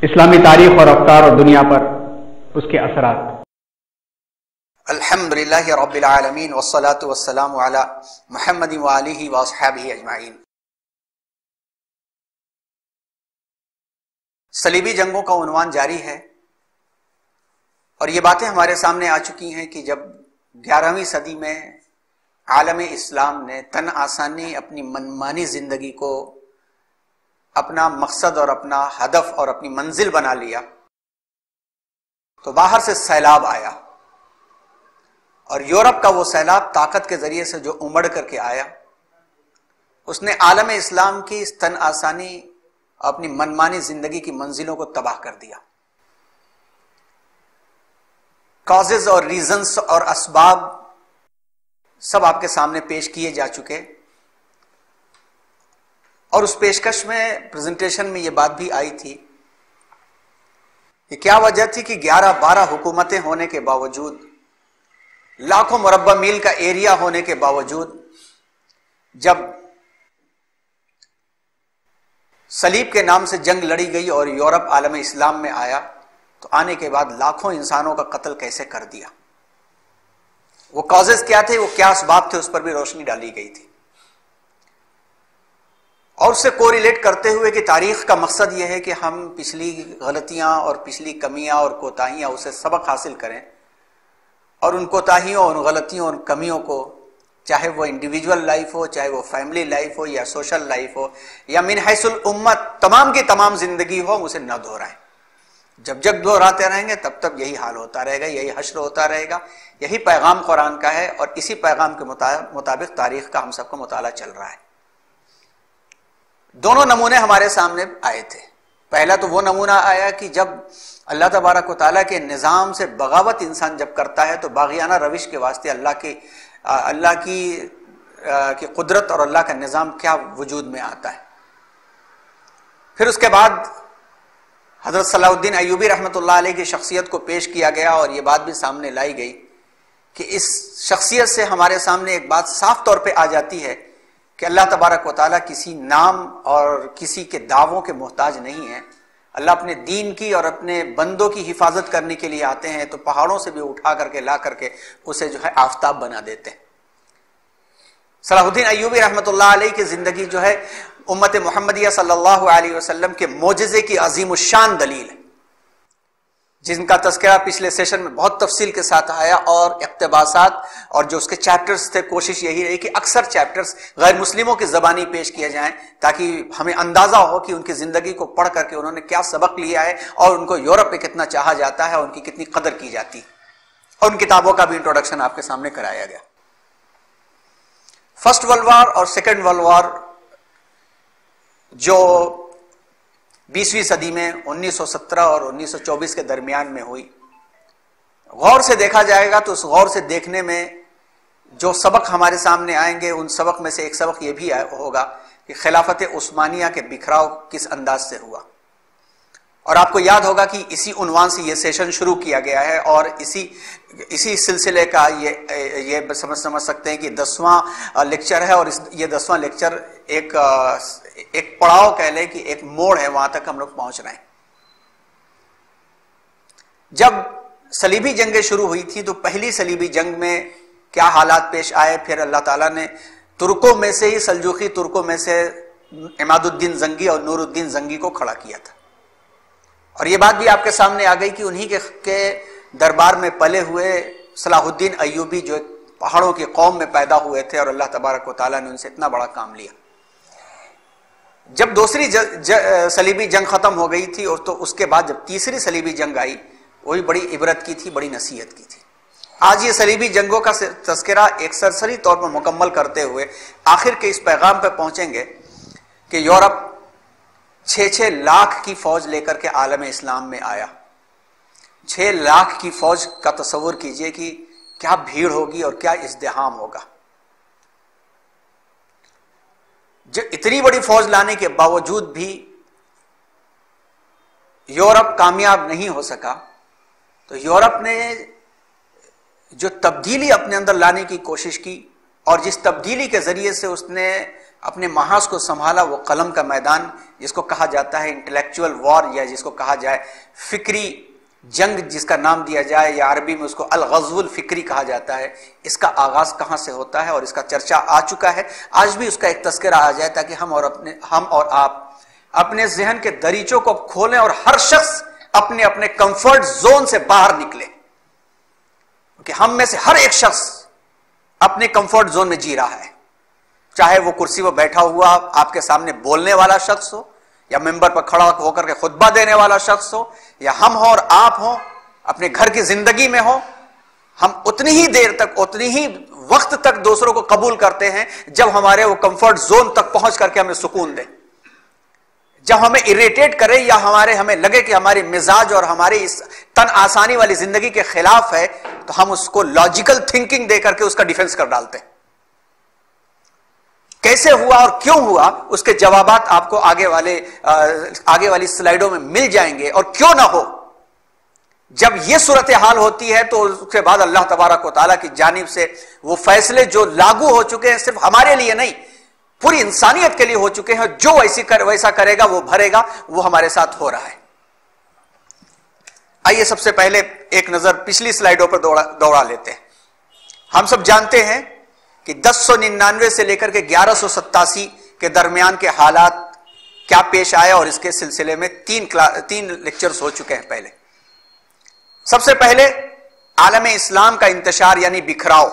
اسلامی تاریخ اور افکار اور دنیا پر اس کے اثرات۔ الحمدللہ رب العالمین والصلاة والسلام علی محمد وآلہ واصحابہ اجمعین۔ صلیبی جنگوں کا عنوان جاری ہے، اور یہ باتیں ہمارے سامنے آ چکی ہیں کہ جب 11ویں صدی میں عالم اسلام نے تن آسانی اپنی منمانی زندگی کو اپنا مقصد اور اپنا ہدف اور اپنی منزل بنا لیا، تو باہر سے سیلاب آیا، اور یورپ کا وہ سیلاب طاقت کے ذریعے سے جو امڑ کر کے آیا، اس نے عالم اسلام کی اس تن آسانی اپنی منمانی زندگی کی منزلوں کو تباہ کر دیا۔ کازز اور ریزنز اور اسباب سب آپ کے سامنے پیش کیے جا چکے، اور اس پیشکش میں پریزنٹیشن میں یہ بات بھی آئی تھی کہ کیا وجہ تھی کہ 11-12 حکومتیں ہونے کے باوجود، لاکھوں مربع میل کا ایریا ہونے کے باوجود، جب صلیب کے نام سے جنگ لڑی گئی اور یورپ عالم اسلام میں آیا، تو آنے کے بعد لاکھوں انسانوں کا قتل کیسے کر دیا؟ وہ کازز کیا تھے، وہ کیا اسباب تھے، اس پر بھی روشنی ڈالی گئی تھی۔ اور اس سے کوریلیٹ کرتے ہوئے کہ تاریخ کا مقصد یہ ہے کہ ہم پچھلی غلطیاں اور پچھلی کمیاں اور کوتاہیاں اسے سبق حاصل کریں، اور ان کوتاہیوں اور غلطیوں اور کمیوں کو، چاہے وہ انڈیویجول لائف ہو، چاہے وہ فیملی لائف ہو، یا سوشل لائف ہو، یا من حیث الامت تمام کی تمام زندگی ہو، اسے نہ دہرائیں۔ جب جب دہراتے رہیں گے تب تب یہی حال ہوتا رہے گا، یہی حشر ہوتا رہے گا۔ یہی پیغام قرآن کا ہے، اور اسی پیغام کے مطابق تاریخ کا ہم سب کو مطالعہ چل رہا ہے۔ دونوں نمونے ہمارے سامنے آئے تھے۔ پہلا تو وہ نمونہ آیا کہ جب اللہ تبارک و تعالیٰ کے نظام سے بغاوت انسان جب کرتا ہے، تو باغیانہ روش کے واسطے اللہ کی قدرت اور اللہ کا نظام کیا وجود میں آتا ہے۔ پھر اس کے بعد حضرت صلاح الدین ایوبی رحمۃ اللہ علیہ کی شخصیت کو پیش کیا گیا، اور یہ بات بھی سامنے لائی گئی کہ اس شخصیت سے ہمارے سامنے ایک بات صاف طور پہ آ جاتی ہے کہ اللہ تبارک و تعالیٰ کسی نام اور کسی کے دعووں کے محتاج نہیں ہے۔ اللہ اپنے دین کی اور اپنے بندوں کی حفاظت کرنے کے لیے آتے ہیں، تو پہاڑوں سے بھی اٹھا کر کے لا کر کے اسے جو ہے آفتاب بنا دیتے ہیں۔ صلاح الدین ایوبی رحمۃ اللہ علیہ کی زندگی جو ہے امت محمدیہ صلی اللہ علیہ وسلم کے معجزے کی عظیم الشان دلیل ہے، جن کا تذکرہ پچھلے سیشن میں بہت تفصیل کے ساتھ آیا، اور اقتباسات اور جو اس کے چیپٹرز تھے، کوشش یہی رہی کہ اکثر چیپٹرز غیر مسلموں کی زبانی پیش کیے جائیں، تاکہ ہمیں اندازہ ہو کہ ان کی زندگی کو پڑھ کر کے انہوں نے کیا سبق لیا ہے، اور ان کو یورپ میں کتنا چاہا جاتا ہے، اور ان کی کتنی قدر کی جاتی ہے۔ اور ان کتابوں کا بھی انٹروڈکشن آپ کے سامنے کرایا گیا۔ فرسٹ ورلڈ وار اور سیکنڈ ورلڈ وار جو 20ویں صدی میں 1917 اور 1924 کے درمیان میں ہوئی، غور سے دیکھا جائے گا تو اس غور سے دیکھنے میں جو سبق ہمارے سامنے آئیں گے، ان سبق میں سے ایک سبق یہ بھی ہوگا کہ خلافت عثمانیہ کے بکھراؤ کس انداز سے ہوا۔ اور آپ کو یاد ہوگا کہ اسی عنوان سے یہ سیشن شروع کیا گیا ہے، اور اسی سلسلے کا یہ سمجھ سکتے ہیں کہ 10واں لیکچر ہے، اور یہ 10واں لیکچر ایک پڑاؤ کہہ لیں کہ ایک موڑ ہے، وہاں تک ہم لوگ پہنچ رہے ہیں۔ جب صلیبی جنگیں شروع ہوئی تھی، تو پہلی صلیبی جنگ میں کیا حالات پیش آئے، پھر اللہ تعالیٰ نے ترکوں میں سے ہی، سلجوقی ترکوں میں سے عماد الدین زنگی اور نور الدین زنگی کو کھڑا کیا تھا۔ اور یہ بات بھی آپ کے سامنے آ گئی کہ انہی کے دربار میں پلے ہوئے صلاح الدین ایوبی جو پہاڑوں کی قوم میں پیدا ہوئے تھے، اور اللہ تبارک و تعالیٰ نے ان سے اتنا بڑا کام لیا۔ جب دوسری صلیبی جنگ ختم ہو گئی تھی، اور تو اس کے بعد جب تیسری صلیبی جنگ آئی، وہ بھی بڑی عبرت کی تھی، بڑی نصیحت کی تھی۔ آج یہ صلیبی جنگوں کا تذکرہ ایک سرسری طور پر مکمل کرتے ہوئے آخر کے اس پیغام پہ پہنچیں گے کہ یورپ 6 لاکھ کی فوج لے کر کے عالم اسلام میں آیا۔ 6 لاکھ کی فوج کا تصور کیجئے کہ کیا بھیڑ ہوگی اور کیا ازدحام ہوگا۔ جو اتنی بڑی فوج لانے کے باوجود بھی یورپ کامیاب نہیں ہو سکا، تو یورپ نے جو تبدیلی اپنے اندر لانے کی کوشش کی، اور جس تبدیلی کے ذریعے سے اس نے اپنے محاذ کو سنبھالا، وہ قلم کا میدان جس کو کہا جاتا ہے انٹلیکچوئل وار، یا جس کو کہا جائے فکری جنگ جس کا نام دیا جائے، یا عربی میں اس کو الغزو الفکری کہا جاتا ہے، اس کا آغاز کہاں سے ہوتا ہے اور اس کا چرچا آ چکا ہے. آج بھی اس کا ایک تذکرہ آ جائے تاکہ ہم اور آپ اپنے ذہن کے دریچوں کو کھولیں اور ہر شخص اپنے اپنے کمفرٹ زون سے باہر نکلے، کہ ہم میں سے ہر ایک شخص اپنے کمفرٹ زون میں جی رہا ہے، چاہے وہ کرسی پر بیٹھا ہوا آپ کے سامنے بولنے والا شخص ہو، یا ممبر پر کھڑا ہو کر کے خطبہ دینے والا شخص ہو، یا ہم ہوں اور آپ ہوں اپنے گھر کی زندگی میں ہوں. ہم اتنی ہی دیر تک، اتنی ہی وقت تک دوسروں کو قبول کرتے ہیں جب ہمارے وہ کمفرٹ زون تک پہنچ کر کے ہمیں سکون دے. جب ہمیں اریٹیٹ کرے یا ہمیں لگے کہ ہماری مزاج اور ہماری اس تن آسانی والی زندگی کے خلاف ہے، تو ہم اس کو لاجیکل تھنکنگ دے کر کے اس کا ڈیفنس کر ڈالتے ہیں. کیسے ہوا اور کیوں ہوا اس کے جوابات آپ کو آگے والی سلائیڈوں میں مل جائیں گے. اور کیوں نہ ہو، جب یہ صورتحال ہوتی ہے تو اس کے بعد اللہ تبارک و تعالیٰ کی جانب سے وہ فیصلے جو لاگو ہو چکے ہیں، صرف ہمارے لیے نہیں پوری انسانیت کے لیے ہو چکے ہیں. جو ویسا کرے گا وہ بھرے گا، وہ ہمارے ساتھ ہو رہا ہے. آئیے سب سے پہلے ایک نظر پچھلی سلائیڈوں پر دوڑا لیتے ہیں. ہم سب جانتے ہیں کہ 1099 سے لے کر کے 1187 کے درمیان کے حالات کیا پیش آئے، اور اس کے سلسلے میں تین لیکچرز ہو چکے ہیں. پہلے سب سے پہلے عالم اسلام کا انتشار یعنی بکھراؤ،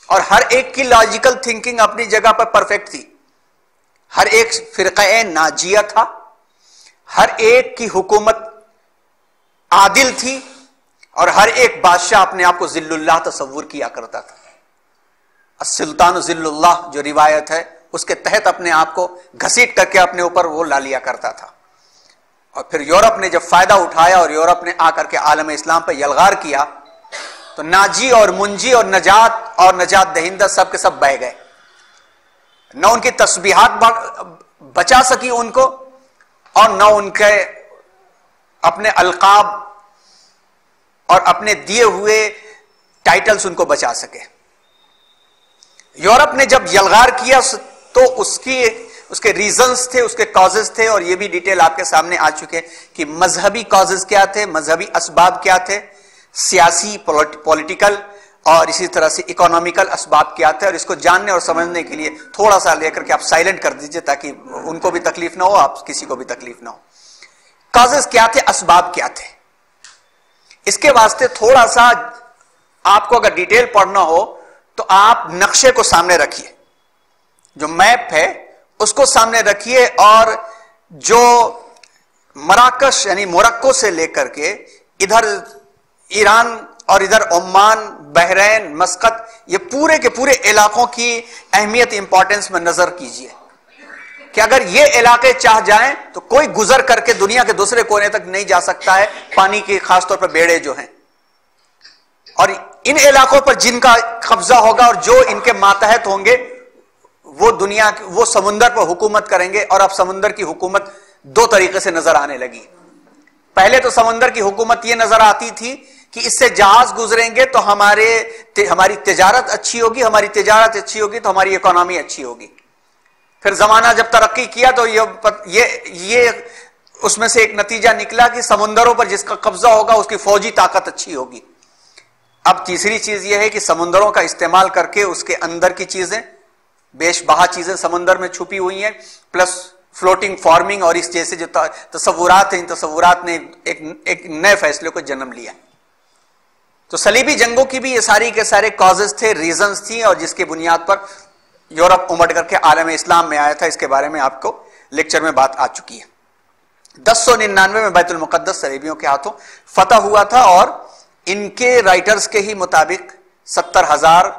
اور ہر ایک کی لاجیکل تھنکنگ اپنی جگہ پر پرفیکٹ تھی. ہر ایک فرقہ ناجیہ تھا، ہر ایک کی حکومت عادل تھی، اور ہر ایک بادشاہ اپنے آپ کو ذل اللہ تصور کیا کرتا تھا. السلطان ذل اللہ جو روایت ہے، اس کے تحت اپنے آپ کو گھسیٹ کر کے اپنے اوپر وہ لا لیا کرتا تھا. اور پھر یورپ نے جب فائدہ اٹھایا اور یورپ نے آ کر کے عالم اسلام پہ یلغار کیا، تو ناجی اور منجی اور نجات دہندہ سب کے سب بہ گئے. نہ ان کی تسبیحات بچا سکی ان کو، اور نہ ان کے اپنے القاب اور اپنے دیے ہوئے ٹائٹلز ان کو بچا سکے. یورپ نے جب یلغار کیا تو اس کے ریزنز تھے، اس کے کازز تھے، اور یہ بھی ڈیٹیل آپ کے سامنے آ چکے کہ مذہبی کازز کیا تھے، مذہبی اسباب کیا تھے، سیاسی پولیٹیکل اور اسی طرح سے اکنامیکل اسباب کیا تھے. اور اس کو جاننے اور سمجھنے کے لیے تھوڑا سا لے کر کے آپ سائلنٹ کر دیجئے تاکہ ان کو بھی تکلیف نہ ہو، آپ کسی کو بھی تکلیف نہ ہو. کازز کیا تھے، اسباب کیا تھے، اس کے واسطے تھوڑا سا آپ کو اگر ڈیٹیل پڑھنا ہو تو آپ نقشے کو سامنے رکھیے، جو میپ ہے اس کو سامنے رکھیے، اور جو مراکش یعنی موروکو سے لے کر کے ادھر ایران اور ادھر عمان، بحرین، مسقط، یہ پورے کے پورے علاقوں کی اہمیت امپورٹنس میں نظر کیجئے کہ اگر یہ علاقے چاہ جائیں تو کوئی گزر کر کے دنیا کے دوسرے کونے تک نہیں جا سکتا ہے، پانی کے خاص طور پر بیڑے جو ہیں. اور ان علاقوں پر جن کا قبضہ ہوگا اور جو ان کے ماتحت ہوں گے وہ سمندر پر حکومت کریں گے. اور اب سمندر کی حکومت دو طریقے سے نظر آنے لگی. پہلے تو سمندر کی حکومت یہ نظر آتی تھی کہ اس سے جہاز گزریں گے تو ہماری تجارت اچھی ہوگی، ہماری تجارت اچھی ہوگی تو ہماری اکانومی اچھی ہوگی. پھر زمانہ جب ترقی کیا تو یہ اس میں سے ایک نتیجہ نکلا کہ سمندروں پر جس کا قبضہ ہوگا اس کی فوجی طاقت اچھی ہوگی. اب تیسری چیز یہ ہے کہ سمندروں کا استعمال کر کے اس کے اندر کی چیزیں، بیش بہا چیزیں سمندر میں چھپی ہوئی ہیں، پلس فلوٹنگ فارمنگ اور اس جیسے جو تصورات ہیں، ان تصورات نے ایک نئے فیصلے کو جنم لیا. تو صلیبی جنگوں کی بھی یہ ساری کے سارے کازز تھے، ریزنز تھیں، اور جس کی بنیاد پر یورپ امٹ کر کے عالم اسلام میں آیا تھا. اس کے بارے میں آپ کو لیکچر میں بات آ چکی ہے. 1099 میں بیت المقدس صلیبیوں کے ہاتھوں فتح ہوا تھا، اور ان کے رائٹرز کے ہی مطابق 70,000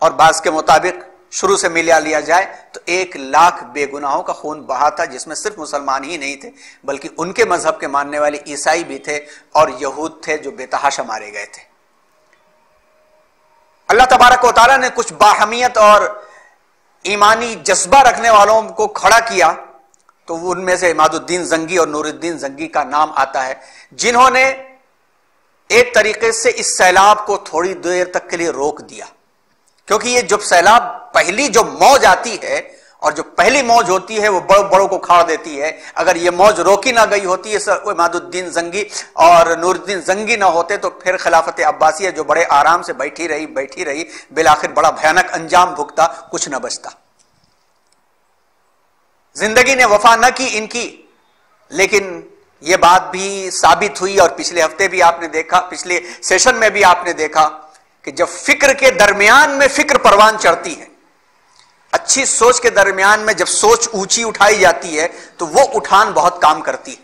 اور بعض کے مطابق شروع سے ملا لیا جائے تو 1,00,000 بے گناہوں کا خون بہا تھا، جس میں صرف مسلمان ہی نہیں تھے بلکہ ان کے مذہب کے ماننے والے عیسائی بھی تھے اور یہود تھے جو بے تحاشا مارے گئے تھے. اللہ تبارک و تعالیٰ نے کچھ باہمیت اور ایمانی جذبہ رکھنے والوں کو کھڑا کیا، تو ان میں سے عماد الدین زنگی اور نور الدین زنگی کا نام آتا ہے، جنہوں نے ایک طریقے سے اس سیلاب کو تھوڑی دیر تک کے لیے روک دیا. کیونکہ یہ جب سیلاب پہلی جو موج آتی ہے اور جو پہلی موج ہوتی ہے وہ بڑوں کو کھاڑ دیتی ہے. اگر یہ موج روکی نہ گئی ہوتی ہے عماد الدین زنگی اور نور الدین زنگی نہ ہوتے تو پھر خلافت عباسیہ جو بڑے آرام سے بیٹھی رہی بالآخر بڑا بھیانک انجام بھگتا, کچھ نہ بچتا. زندگی نے وفا نہ کی ان کی, لیکن یہ بات بھی ثابت ہوئی اور پچھلے ہفتے بھی آپ نے دیکھا, پچھلے سیشن میں بھی آپ نے دیکھا کہ جب فکر کے درمیان میں فکر پروان چڑھتی ہے, اچھی سوچ کے درمیان میں جب سوچ اونچی اٹھائی جاتی ہے تو وہ اٹھان بہت کام کرتی ہے.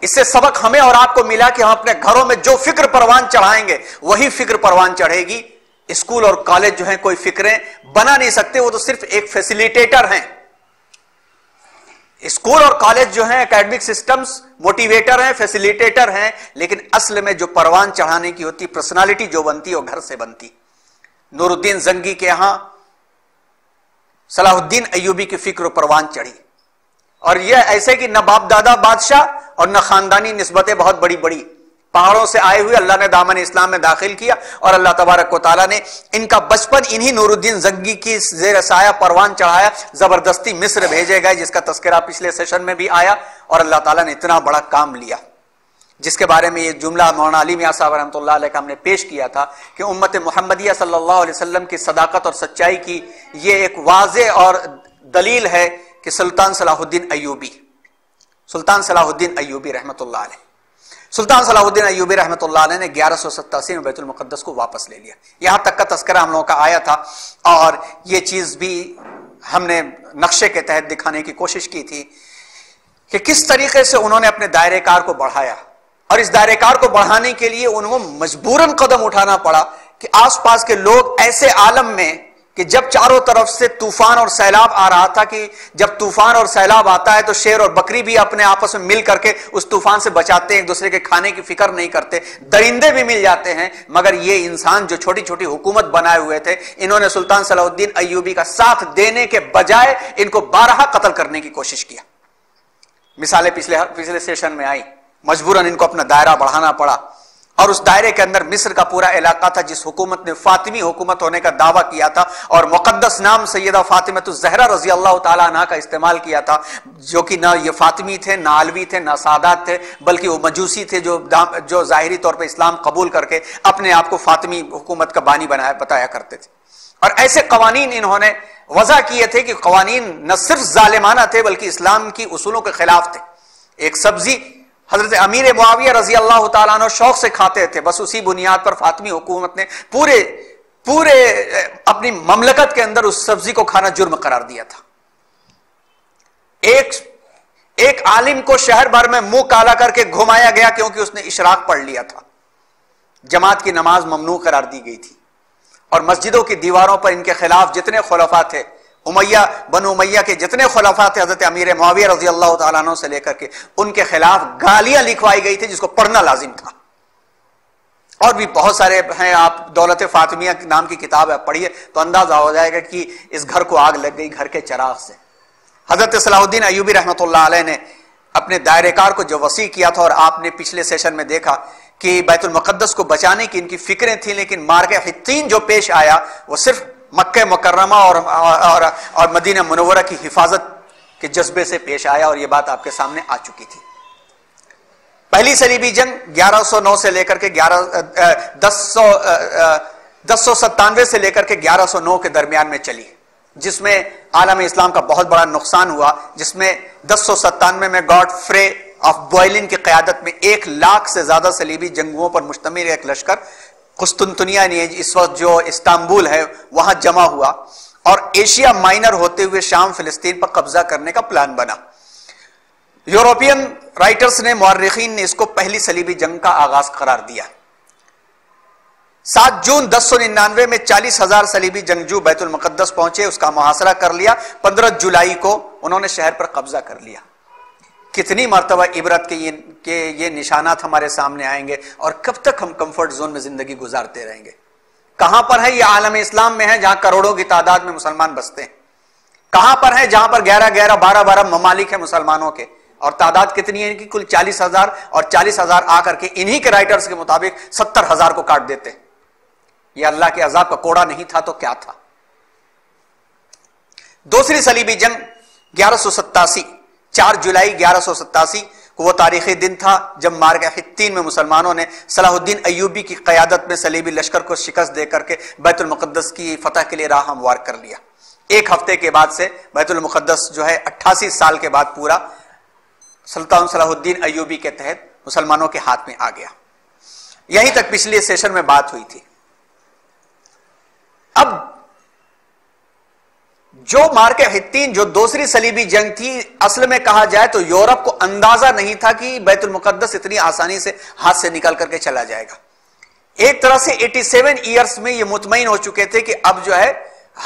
اس سے سبق ہمیں اور آپ کو ملا کہ ہم اپنے گھروں میں جو فکر پروان چڑھائیں گے وہی فکر پروان چڑھے گی. اسکول اور کالج جو ہیں کوئی فکریں بنا نہیں سکتے, وہ تو صرف ایک فیسیلیٹیٹر ہیں. اسکول اور کالج جو ہیں اکیڈمک سسٹمز موٹیویٹر ہیں, فیسیلیٹیٹر ہیں, لیکن اصل میں جو پروان چڑھانے کی ہوتی, پرسنالٹی جو بنتی, وہ گھر سے بنتی. نور الدین زنگی کے ہاں صلاح الدین ایوبی کی فکر و پروان چڑھی, اور یہ ایسے کہ نہ باپ دادا بادشاہ اور نہ خاندانی نسبتیں بہت بڑی بڑی, پہاڑوں سے آئے ہوئے اللہ نے دامن اسلام میں داخل کیا, اور اللہ تبارک و تعالیٰ نے ان کا بچپن انہی نور الدین زنگی کی زیر سایہ پروان چڑھایا. زبردستی مصر بھیجے گئے جس کا تذکرہ پچھلے سیشن میں بھی آیا, اور اللہ تعالیٰ نے اتنا بڑا کام لیا جس کے بارے میں یہ جملہ مولانا علی میاں صاحب رحمۃ اللہ علیہ کا ہم نے پیش کیا تھا کہ امت محمدیہ صلی اللہ علیہ وسلم کی صداقت اور سچائی کی یہ ایک واضح اور دلیل ہے کہ سلطان صلاح الدین ایوبی رحمۃ اللہ علیہ, سلطان صلاح الدین ایوبی رحمۃ اللہ علیہ نے 1187 میں بیت المقدس کو واپس لے لیا. یہاں تک کا تذکرہ ہم لوگوں کا آیا تھا, اور یہ چیز بھی ہم نے نقشے کے تحت دکھانے کی کوشش کی تھی کہ کس طریقے سے انہوں نے اپنے دائرے کار کو بڑھایا, اور اس دائرے کار کو بڑھانے کے لیے انہوں کو مجبوراً قدم اٹھانا پڑا کہ آس پاس کے لوگ ایسے عالم میں کہ جب چاروں طرف سے طوفان اور سیلاب آ رہا تھا کہ جب طوفان اور سیلاب آتا ہے تو شیر اور بکری بھی اپنے آپس میں مل کر کے اس طوفان سے بچاتے ہیں, ایک دوسرے کے کھانے کی فکر نہیں کرتے, درندے بھی مل جاتے ہیں, مگر یہ انسان جو چھوٹی چھوٹی حکومت بنائے ہوئے تھے, انہوں نے سلطان صلاح الدین ایوبی کا ساتھ دینے کے بجائے ان کو بارہا قتل کرنے کی کوشش کیا. مثالیں پچھلے سیشن میں آئی, مجبوراً ان کو اپنا دائرہ بڑھانا پڑا, اور اس دائرے کے اندر مصر کا پورا علاقہ تھا جس حکومت نے فاطمی حکومت ہونے کا دعویٰ کیا تھا, اور مقدس نام سیدہ فاطمہ الزہرا رضی اللہ تعالیٰ عنہ کا استعمال کیا تھا, جو کہ نہ یہ فاطمی تھے, نہ علوی تھے, نہ سادات تھے, بلکہ وہ مجوسی تھے جو ظاہری طور پہ اسلام قبول کر کے اپنے آپ کو فاطمی حکومت کا بانی بتایا کرتے تھے. اور ایسے قوانین انہوں نے وضع کیے تھے کہ قوانین نہ صرف ظالمانہ تھے بلکہ اسلام کی اصولوں کے خلاف تھے. ایک سبزی حضرت امیر معاویہ رضی اللہ تعالیٰ عنہ شوق سے کھاتے تھے, بس اسی بنیاد پر فاطمی حکومت نے پورے اپنی مملکت کے اندر اس سبزی کو کھانا جرم قرار دیا تھا. ایک عالم کو شہر بھر میں منہ کالا کر کے گھمایا گیا کیونکہ اس نے اشراق پڑھ لیا تھا. جماعت کی نماز ممنوع قرار دی گئی تھی, اور مسجدوں کی دیواروں پر ان کے خلاف جتنے خلفاء تھے, بنو امیہ کے جتنے خلفاء تھے حضرت امیر معاویہ رضی اللہ تعالیٰ عنہ سے لے کر کے, ان کے خلاف گالیاں لکھوائی گئی تھی جس کو پڑھنا لازم تھا. اور بھی بہت سارے ہیں, آپ دولت فاطمیہ نام کی کتاب ہے پڑھیے تو اندازہ ہو جائے گا کہ اس گھر کو آگ لگ گئی گھر کے چراغ سے. حضرت صلاح الدین ایوبی رحمۃ اللہ علیہ نے اپنے دائرے کار کو جو وسیع کیا تھا, اور آپ نے پچھلے سیشن میں دیکھا کہ بیت المقدس کو بچانے کی ان کی فکریں تھیں, لیکن مارکے حطین جو پیش آیا وہ صرف مکہ مکرمہ اور مدینہ منورہ کی حفاظت کے جذبے سے پیش آیا, اور یہ بات آپ کے سامنے آ چکی تھی. پہلی صلیبی جنگ 1109 سے لے کر کے 1097 سے لے کر کے 1109 کے درمیان میں چلی, جس میں عالم اسلام کا بہت بڑا نقصان ہوا, جس میں 1097 میں گاڈ فرے آف بوائلن کی قیادت میں 1 لاکھ سے زیادہ صلیبی جنگجوؤں پر مشتمل ایک لشکر قسطنطنیہ نے اس وقت جو استنبول ہے وہاں جمع ہوا, اور ایشیا مائنر ہوتے ہوئے شام فلسطین پر قبضہ کرنے کا پلان بنا. یورپین رائٹرز نے, مورخین نے اس کو پہلی صلیبی جنگ کا آغاز قرار دیا. 7 جون 1099 میں 40,000 صلیبی جنگجو بیت المقدس پہنچے, اس کا محاصرہ کر لیا. 15 جولائی کو انہوں نے شہر پر قبضہ کر لیا. کتنی مرتبہ عبرت کے یہ نشانات ہمارے سامنے آئیں گے, اور کب تک ہم کمفرٹ زون میں زندگی گزارتے رہیں گے. کہاں پر ہے یہ عالم اسلام میں ہے جہاں کروڑوں کی تعداد میں مسلمان بستے ہیں, کہاں پر ہے جہاں پر 11 12 ممالک ہیں مسلمانوں کے, اور تعداد کتنی ہے ان کی, کل 40,000, اور 40,000 آ کر کے انہی کے رائٹرز کے مطابق 70,000 کو کاٹ دیتے. یہ اللہ کے عذاب کا کوڑا نہیں تھا تو کیا تھا. دوسری صلیبی جنگ 1187، 4 جولائی 1187 کو وہ تاریخی دن تھا جب مارکہ حطین میں مسلمانوں نے صلاح الدین ایوبی کی قیادت میں صلیبی لشکر کو شکست دے کر کے بیت المقدس کی فتح کے لیے راہ ہموار کر لیا۔ ایک ہفتے کے بعد سے بیت المقدس جو ہے 88 سال کے بعد پورا سلطان صلاح الدین ایوبی کے تحت مسلمانوں کے ہاتھ میں آ گیا۔ یہیں تک پچھلے سیشن میں بات ہوئی تھی۔ اب جو مارکہ حطین جو دوسری صلیبی جنگ تھی، اصل میں کہا جائے تو یورپ کو اندازہ نہیں تھا کہ بیت المقدس اتنی آسانی سے ہاتھ سے نکل کر کے چلا جائے گا۔ ایک طرح سے 87 ایئرز میں یہ مطمئن ہو چکے تھے کہ اب جو ہے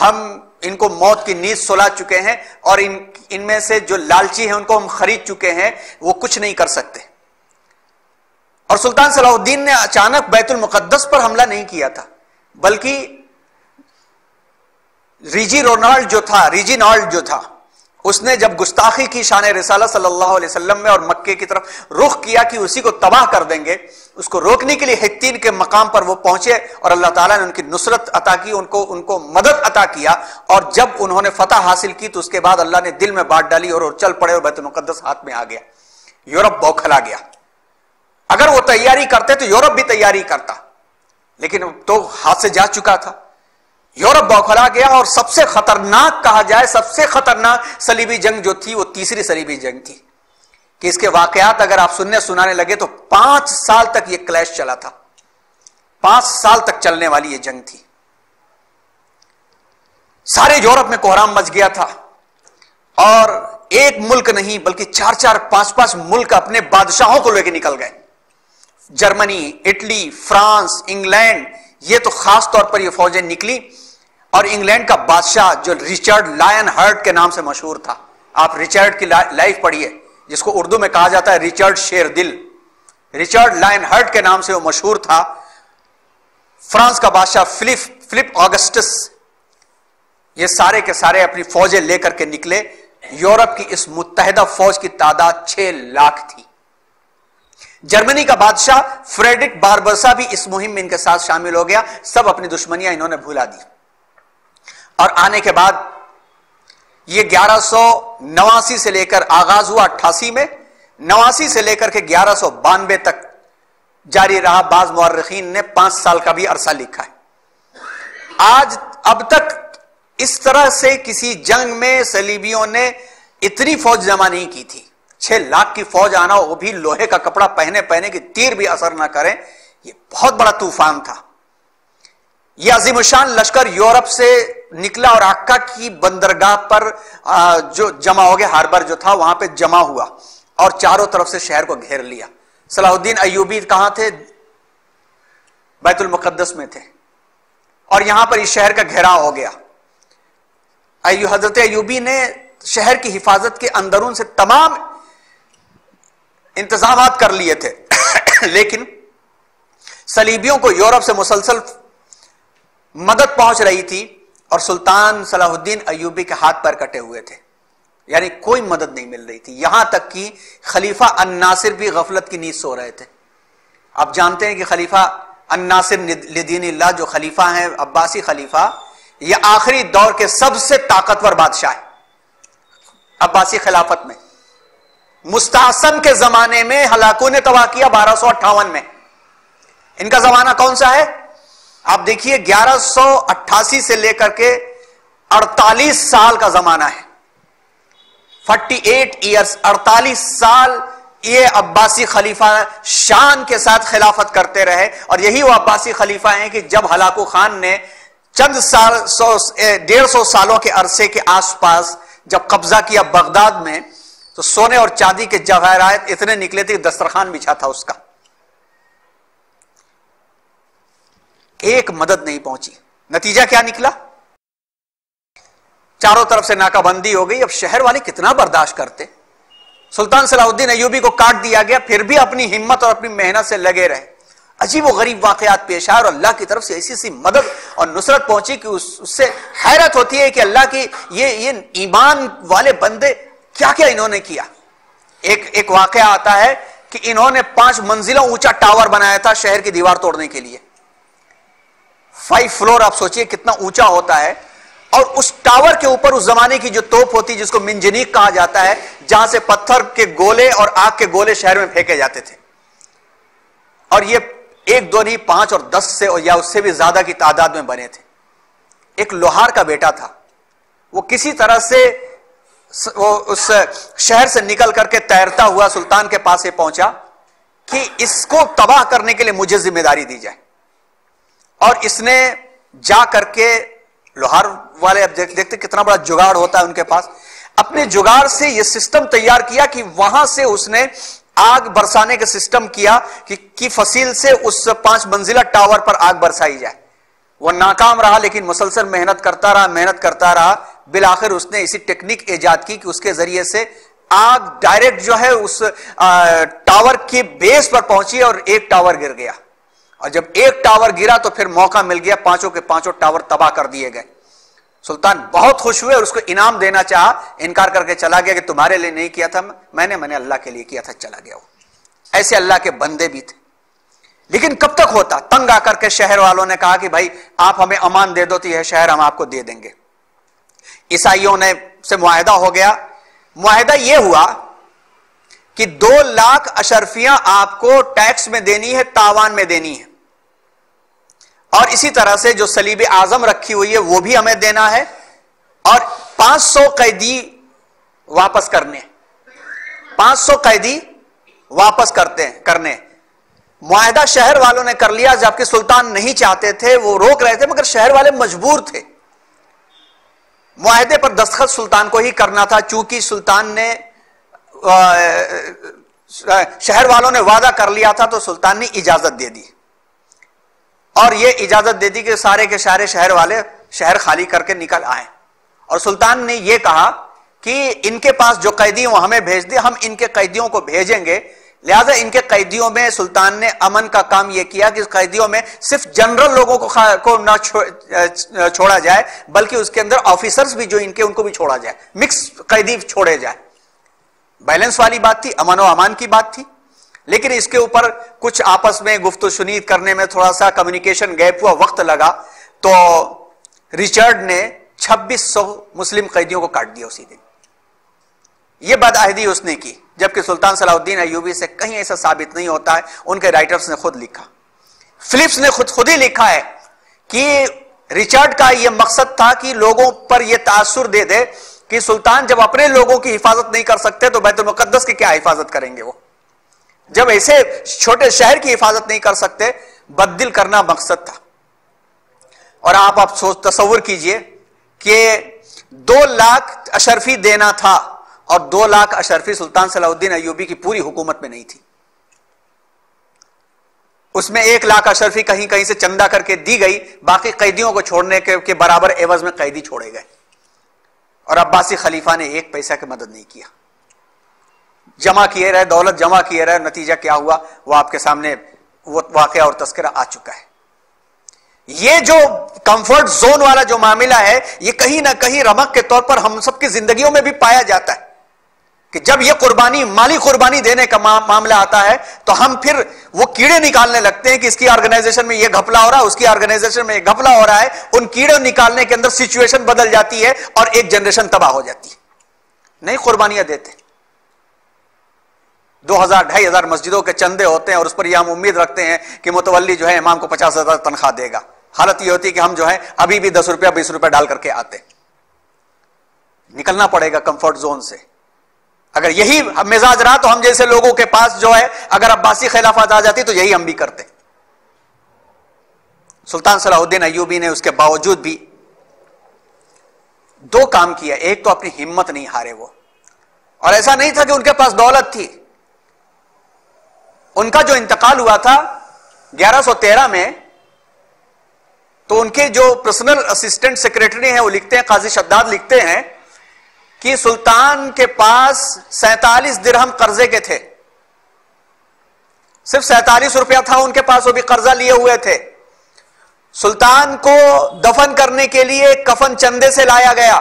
ہم ان کو موت کی نیند سلا چکے ہیں، اور ان میں سے جو لالچی ہیں ان کو ہم خرید چکے ہیں، وہ کچھ نہیں کر سکتے۔ اور سلطان صلاح الدین نے اچانک بیت المقدس پر حملہ نہیں کیا تھا، بلکہ ریجینالڈ جو تھا اس نے جب گستاخی کی شان رسالہ صلی اللہ علیہ وسلم میں اور مکے کی طرف رخ کیا کہ اسی کو تباہ کر دیں گے، اس کو روکنے کے لیے حطین کے مقام پر وہ پہنچے اور اللہ تعالیٰ نے ان کی نصرت عطا کی، ان کو مدد عطا کیا، اور جب انہوں نے فتح حاصل کی تو اس کے بعد اللہ نے دل میں بات ڈالی اور چل پڑے اور بیت المقدس ہاتھ میں آ گیا۔ یورپ بوکھلا گیا۔ اگر وہ تیاری کرتے تو یورپ بھی تیاری کرتا، لیکن تو ہاتھ سے جا چکا تھا۔ یورپ بوکھلا گیا، اور سب سے خطرناک کہا جائے، سب سے خطرناک صلیبی جنگ جو تھی وہ تیسری صلیبی جنگ تھی، کہ اس کے واقعات اگر آپ سنانے لگے تو 5 سال تک یہ کلیش چلا تھا۔ 5 سال تک چلنے والی یہ جنگ تھی۔ سارے یورپ میں کوہرام مچ گیا تھا، اور ایک ملک نہیں بلکہ 4-4 5-5 ملک اپنے بادشاہوں کو لے کے نکل گئے۔ جرمنی، اٹلی، فرانس، انگلینڈ، یہ تو خاص طور پر یہ فوجیں نکلی، اور انگلینڈ کا بادشاہ جو ریچرڈ لائن ہرٹ کے نام سے مشہور تھا، آپ ریچرڈ کی لائف پڑھیے، جس کو اردو میں کہا جاتا ہے ریچرڈ شیر دل، ریچرڈ لائن ہرٹ کے نام سے وہ مشہور تھا۔ فرانس کا بادشاہ فلپ آگسٹس، یہ سارے کے سارے اپنی فوجیں لے کر کے نکلے۔ یورپ کی اس متحدہ فوج کی تعداد 6 لاکھ تھی۔ جرمنی کا بادشاہ فریڈرک باربرسا بھی اس مہم میں ان کے ساتھ شامل ہو گیا۔ سب اپنی دشمنیاں انہوں نے بھولا دی، اور آنے کے بعد یہ 1189 سے لے کر آغاز ہوا 88 میں، 89 سے لے کر کے 1192 تک جاری رہا۔ بعض مورخین نے 5 سال کا بھی عرصہ لکھا ہے۔ اب تک اس طرح سے کسی جنگ میں صلیبیوں نے اتنی فوج جمع نہیں کی تھی۔ 6 لاکھ کی فوج آنا، وہ بھی لوہے کا کپڑا پہنے کہ تیر بھی اثر نہ کریں، یہ بہت بڑا طوفان تھا۔ یہ عظیم الشان لشکر یورپ سے نکلا اور عکا کی بندرگاہ پر جو جمع ہو گیا، ہاربر جو تھا وہاں پہ جمع ہوا، اور چاروں طرف سے شہر کو گھیر لیا۔ صلاح الدین ایوبی کہاں تھے؟ بیت المقدس میں تھے، اور یہاں پر اس شہر کا گھیراؤ ہو گیا۔ حضرت ایوبی نے شہر کی حفاظت کے اندرون سے تمام انتظامات کر لیے تھے، لیکن صلیبیوں کو یورپ سے مسلسل مدد پہنچ رہی تھی، اور سلطان صلاح الدین ایوبی کے ہاتھ پیر کٹے ہوئے تھے، یعنی کوئی مدد نہیں مل رہی تھی۔ یہاں تک کہ خلیفہ الناصر بھی غفلت کی نیند سو رہے تھے۔ آپ جانتے ہیں کہ خلیفہ الناصر لدین اللہ جو خلیفہ ہیں، عباسی خلیفہ، یہ آخری دور کے سب سے طاقتور بادشاہ ہے عباسی خلافت میں۔ مستعصم کے زمانے میں ہلاکوں نے تباہ کیا 1258 میں۔ ان کا زمانہ کون سا ہے؟ آپ دیکھیے 1188 سے لے کر کے 48 سال کا زمانہ ہے۔ 48 ایئرز، 48 سال یہ عباسی خلیفہ شان کے ساتھ خلافت کرتے رہے، اور یہی وہ عباسی خلیفہ ہیں کہ جب ہلاکو خان نے چند سال 150 سالوں کے عرصے کے آس پاس جب قبضہ کیا بغداد میں، تو سونے اور چاندی کے جواہرات اتنے نکلے تھے کہ دسترخوان بچھا تھا اس کا۔ ایک مدد نہیں پہنچی۔ نتیجہ کیا نکلا؟ چاروں طرف سے ناکہ بندی ہو گئی۔ اب شہر والے کتنا برداشت کرتے؟ سلطان صلاح الدین ایوبی کو کاٹ دیا گیا، پھر بھی اپنی ہمت اور اپنی محنت سے لگے رہے۔ عجیب و غریب واقعات پیش آئے، اور اللہ کی طرف سے ایسی سی مدد اور نصرت پہنچی کہ اس سے حیرت ہوتی ہے کہ اللہ کی یہ ایمان والے بندے کیا کیا انہوں نے کیا۔ ایک واقعہ آتا ہے کہ انہوں نے 5 منزلوں اونچا ٹاور بنایا تھا شہر کی دیوار توڑنے کے لیے۔ 5 فلور، آپ سوچئے کتنا اونچا ہوتا ہے، اور اس ٹاور کے اوپر اس زمانے کی جو توپ ہوتی جس کو منجنیق کہا جاتا ہے، جہاں سے پتھر کے گولے اور آگ کے گولے شہر میں پھینکے جاتے تھے، اور یہ 1 2 نہیں 5 اور 10 سے یا اس سے بھی زیادہ کی تعداد میں بنے تھے۔ ایک لوہار کا بیٹا تھا، وہ کسی طرح سے اس شہر سے نکل کر کے تیرتا ہوا سلطان کے پاس پہنچا کہ اس کو تباہ کرنے کے لیے مجھے ذمہ داری دی جائے، اور اس نے جا کر کے، لوہار والے اب دیکھتے کتنا بڑا جگاڑ ہوتا ہے ان کے پاس، اپنے جگاڑ سے یہ سسٹم تیار کیا کہ وہاں سے اس نے آگ برسانے کا سسٹم کیا کہ فصیل سے اس 5 منزلہ ٹاور پر آگ برسائی جائے۔ وہ ناکام رہا، لیکن مسلسل محنت کرتا رہا، بالآخر اس نے اسی ٹیکنیک ایجاد کی کہ اس کے ذریعے سے آگ ڈائریکٹ جو ہے اس ٹاور کے بیس پر پہنچی اور ایک ٹاور گر گیا، اور جب ایک ٹاور گرا تو پھر موقع مل گیا، 5 کے 5 ٹاور تباہ کر دیے گئے۔ سلطان بہت خوش ہوئے اور اس کو انعام دینا چاہا، انکار کر کے چلا گیا کہ تمہارے لیے نہیں کیا تھا میں نے اللہ کے لیے کیا تھا، چلا گیا۔ وہ ایسے اللہ کے بندے بھی تھے، لیکن کب تک ہوتا؟ تنگ آ کر کے شہر والوں نے کہا کہ بھائی آپ ہمیں امان دے دو تو یہ شہر ہم آپ کو دے دیں گے۔ عیسائیوں نے سے معاہدہ ہو گیا۔ معاہدہ یہ ہوا کہ 2 لاکھ اشرفیاں آپ کو ٹیکس میں دینی ہے، تاوان میں دینی ہے، اور اسی طرح سے جو صلیب اعظم رکھی ہوئی ہے وہ بھی ہمیں دینا ہے، اور 500 قیدی واپس کرنے، 500 قیدی واپس کرنے۔ معاہدہ شہر والوں نے کر لیا، جبکہ سلطان نہیں چاہتے تھے، وہ روک رہے تھے، مگر شہر والے مجبور تھے۔ معاہدے پر دستخط سلطان کو ہی کرنا تھا، چونکہ سلطان نے شہر والوں نے وعدہ کر لیا تھا، تو سلطان نے اجازت دے دی، اور یہ اجازت دے دی کہ سارے کے سارے شہر والے شہر خالی کر کے نکل آئیں، اور سلطان نے یہ کہا کہ ان کے پاس جو قیدی وہ ہمیں بھیج دے، ہم ان کے قیدیوں کو بھیجیں گے۔ لہذا ان کے قیدیوں میں سلطان نے امن کا کام یہ کیا کہ قیدیوں میں صرف جنرل لوگوں کو نہ چھوڑا جائے، بلکہ اس کے اندر آفیسرز بھی جو ان کو بھی چھوڑا جائے، مکس قیدی چھوڑے جائے۔ بیلنس والی بات تھی، امن و امان کی بات تھی، لیکن اس کے اوپر کچھ آپس میں گفت و شنید کرنے میں تھوڑا سا کمیونیکیشن گیپ ہوا، وقت لگا، تو ریچرڈ نے 2600 مسلم قیدیوں کو کاٹ دیا اسی دن۔ یہ بدعہدی اس نے کی، جبکہ سلطان صلاح الدین ایوبی سے کہیں ایسا ثابت نہیں ہوتا ہے، ان کے رائٹرز نے خود لکھا، فلپس نے خود ہی لکھا ہے کہ ریچرڈ کا یہ مقصد تھا کہ لوگوں پر یہ تاثر دے دے کہ سلطان جب اپنے لوگوں کی حفاظت نہیں کر سکتے تو بیت المقدس کی کیا حفاظت کریں گے وہ، جب ایسے چھوٹے شہر کی حفاظت نہیں کر سکتے، بددل کرنا مقصد تھا۔ اور آپ تصور کیجئے کہ 2 لاکھ اشرفی دینا تھا، اور 2 لاکھ اشرفی سلطان صلاح الدین ایوبی کی پوری حکومت میں نہیں تھی، اس میں 1 لاکھ اشرفی کہیں کہیں سے چندہ کر کے دی گئی، باقی قیدیوں کو چھوڑنے کے برابر عوض میں قیدی چھوڑے گئے، اور عباسی خلیفہ نے 1 پیسہ کی مدد نہیں کیا، جمع کیے رہے، دولت جمع کیے رہے، نتیجہ کیا ہوا وہ آپ کے سامنے وہ واقعہ اور تذکرہ آ چکا ہے۔ یہ جو کمفرٹ زون والا جو معاملہ ہے، یہ کہیں نہ کہیں رمق کے طور پر ہم سب کی زندگیوں میں بھی پایا جاتا ہے کہ جب یہ قربانی، مالی قربانی دینے کا معاملہ آتا ہے تو ہم پھر وہ کیڑے نکالنے لگتے ہیں کہ اس کی آرگنائزیشن میں یہ گھپلا ہو رہا ہے، اس کی آرگنائزیشن میں یہ گھپلا ہو رہا ہے، ان کیڑے نکالنے کے اندر سچویشن بدل جاتی ہے اور ایک جنریشن تباہ ہو جاتی ہے۔ نہیں قربانیاں دیتے، 2000-2500 مسجدوں کے چندے ہوتے ہیں، اور اس پر یہ ہم امید رکھتے ہیں کہ متولی جو ہے امام کو 50,000 تنخواہ دے گا۔ حالت یہ ہوتی ہے کہ ہم جو ہے ابھی بھی 10 روپیہ 20 روپیہ ڈال کر کے آتے۔ نکلنا پڑے گا کمفرٹ زون سے۔ اگر یہی مزاج رہا تو ہم جیسے لوگوں کے پاس جو ہے اگر عباسی خلافت آ جاتی تو یہی ہم بھی کرتے۔ سلطان صلاح الدین ایوبی نے اس کے باوجود بھی 2 کام کیا۔ ایک تو اپنی ہمت نہیں ہارے وہ، اور ایسا نہیں تھا کہ ان کے پاس دولت تھی۔ ان کا جو انتقال ہوا تھا 1113 میں، تو ان کے جو پرسنل اسسٹنٹ سیکریٹری ہیں وہ لکھتے ہیں، قاضی شداد لکھتے ہیں کہ سلطان کے پاس 47 درہم قرضے کے تھے، صرف 47 روپیہ تھا ان کے پاس، وہ بھی قرضہ لیے ہوئے تھے۔ سلطان کو دفن کرنے کے لیے کفن چندے سے لایا گیا،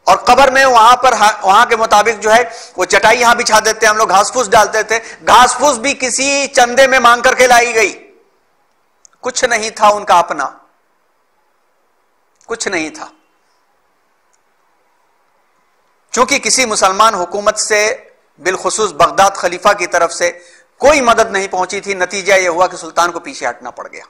اور قبر میں وہاں کے مطابق جو ہے وہ چٹائی یہاں بچھا دیتے، ہم لوگ گھاس پھوس ڈالتے تھے، گھاس پھوس بھی کسی چندے میں مانگ کر کے لائی گئی، کچھ نہیں تھا ان کا اپنا۔ کچھ نہیں تھا. چونکہ کسی مسلمان حکومت سے بالخصوص بغداد خلیفہ کی طرف سے کوئی مدد نہیں پہنچی تھی، نتیجہ یہ ہوا کہ سلطان کو پیچھے ہٹنا پڑ گیا.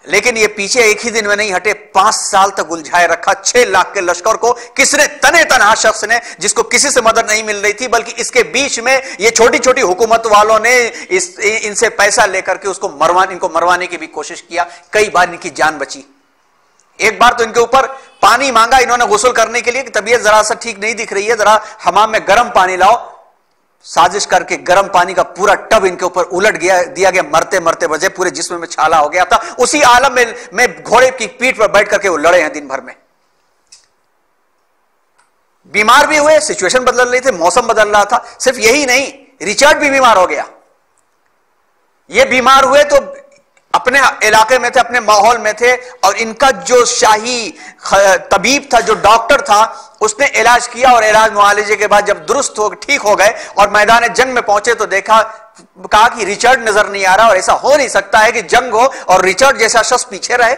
لیکن یہ پیچھے ایک ہی دن میں نہیں ہٹے، 5 سال تک الجھائے رکھا 6 لاکھ کے لشکر کو. کس نے؟ تنے تنہا شخص نے، جس کو کسی سے مدد نہیں مل رہی تھی، بلکہ اس کے بیچ میں یہ چھوٹی چھوٹی حکومت والوں نے ان سے پیسہ لے کر کے ان کو مروانے کی بھی کوشش کیا. کئی بار ان کی جان بچی. ایک بار تو ان کے اوپر پانی مانگا انہوں نے غسل کرنے کے لیے کہ طبیعت ذرا سا ٹھیک نہیں دکھ رہی ہے، ذرا حمام میں گرم پانی لاؤ. سازش کر کے گرم پانی کا پورا ٹب ان کے اوپر الٹ دیا گیا. مرتے مرتے بجے پورے جسم میں چھالا ہو گیا تھا. اسی عالم میں گھوڑے کی پیٹھ پر بیٹھ کر کے وہ لڑے ہیں دن بھر میں. بیمار بھی ہوئے، سچویشن بدل رہی تھی، موسم بدل رہا تھا. صرف یہی نہیں، ریچرڈ بھی بیمار ہو گیا. یہ بیمار ہوئے تو اپنے علاقے میں تھے، اپنے ماحول میں تھے، اور ان کا جو شاہی طبیب تھا، جو ڈاکٹر تھا، اس نے علاج کیا، اور علاج معالجے کے بعد جب درست ٹھیک ہو گئے اور میدان جنگ میں پہنچے تو کہا کہ ریچرڈ نظر نہیں آ رہا، اور ایسا ہو نہیں سکتا ہے کہ جنگ ہو اور ریچرڈ جیسا شخص پیچھے رہے.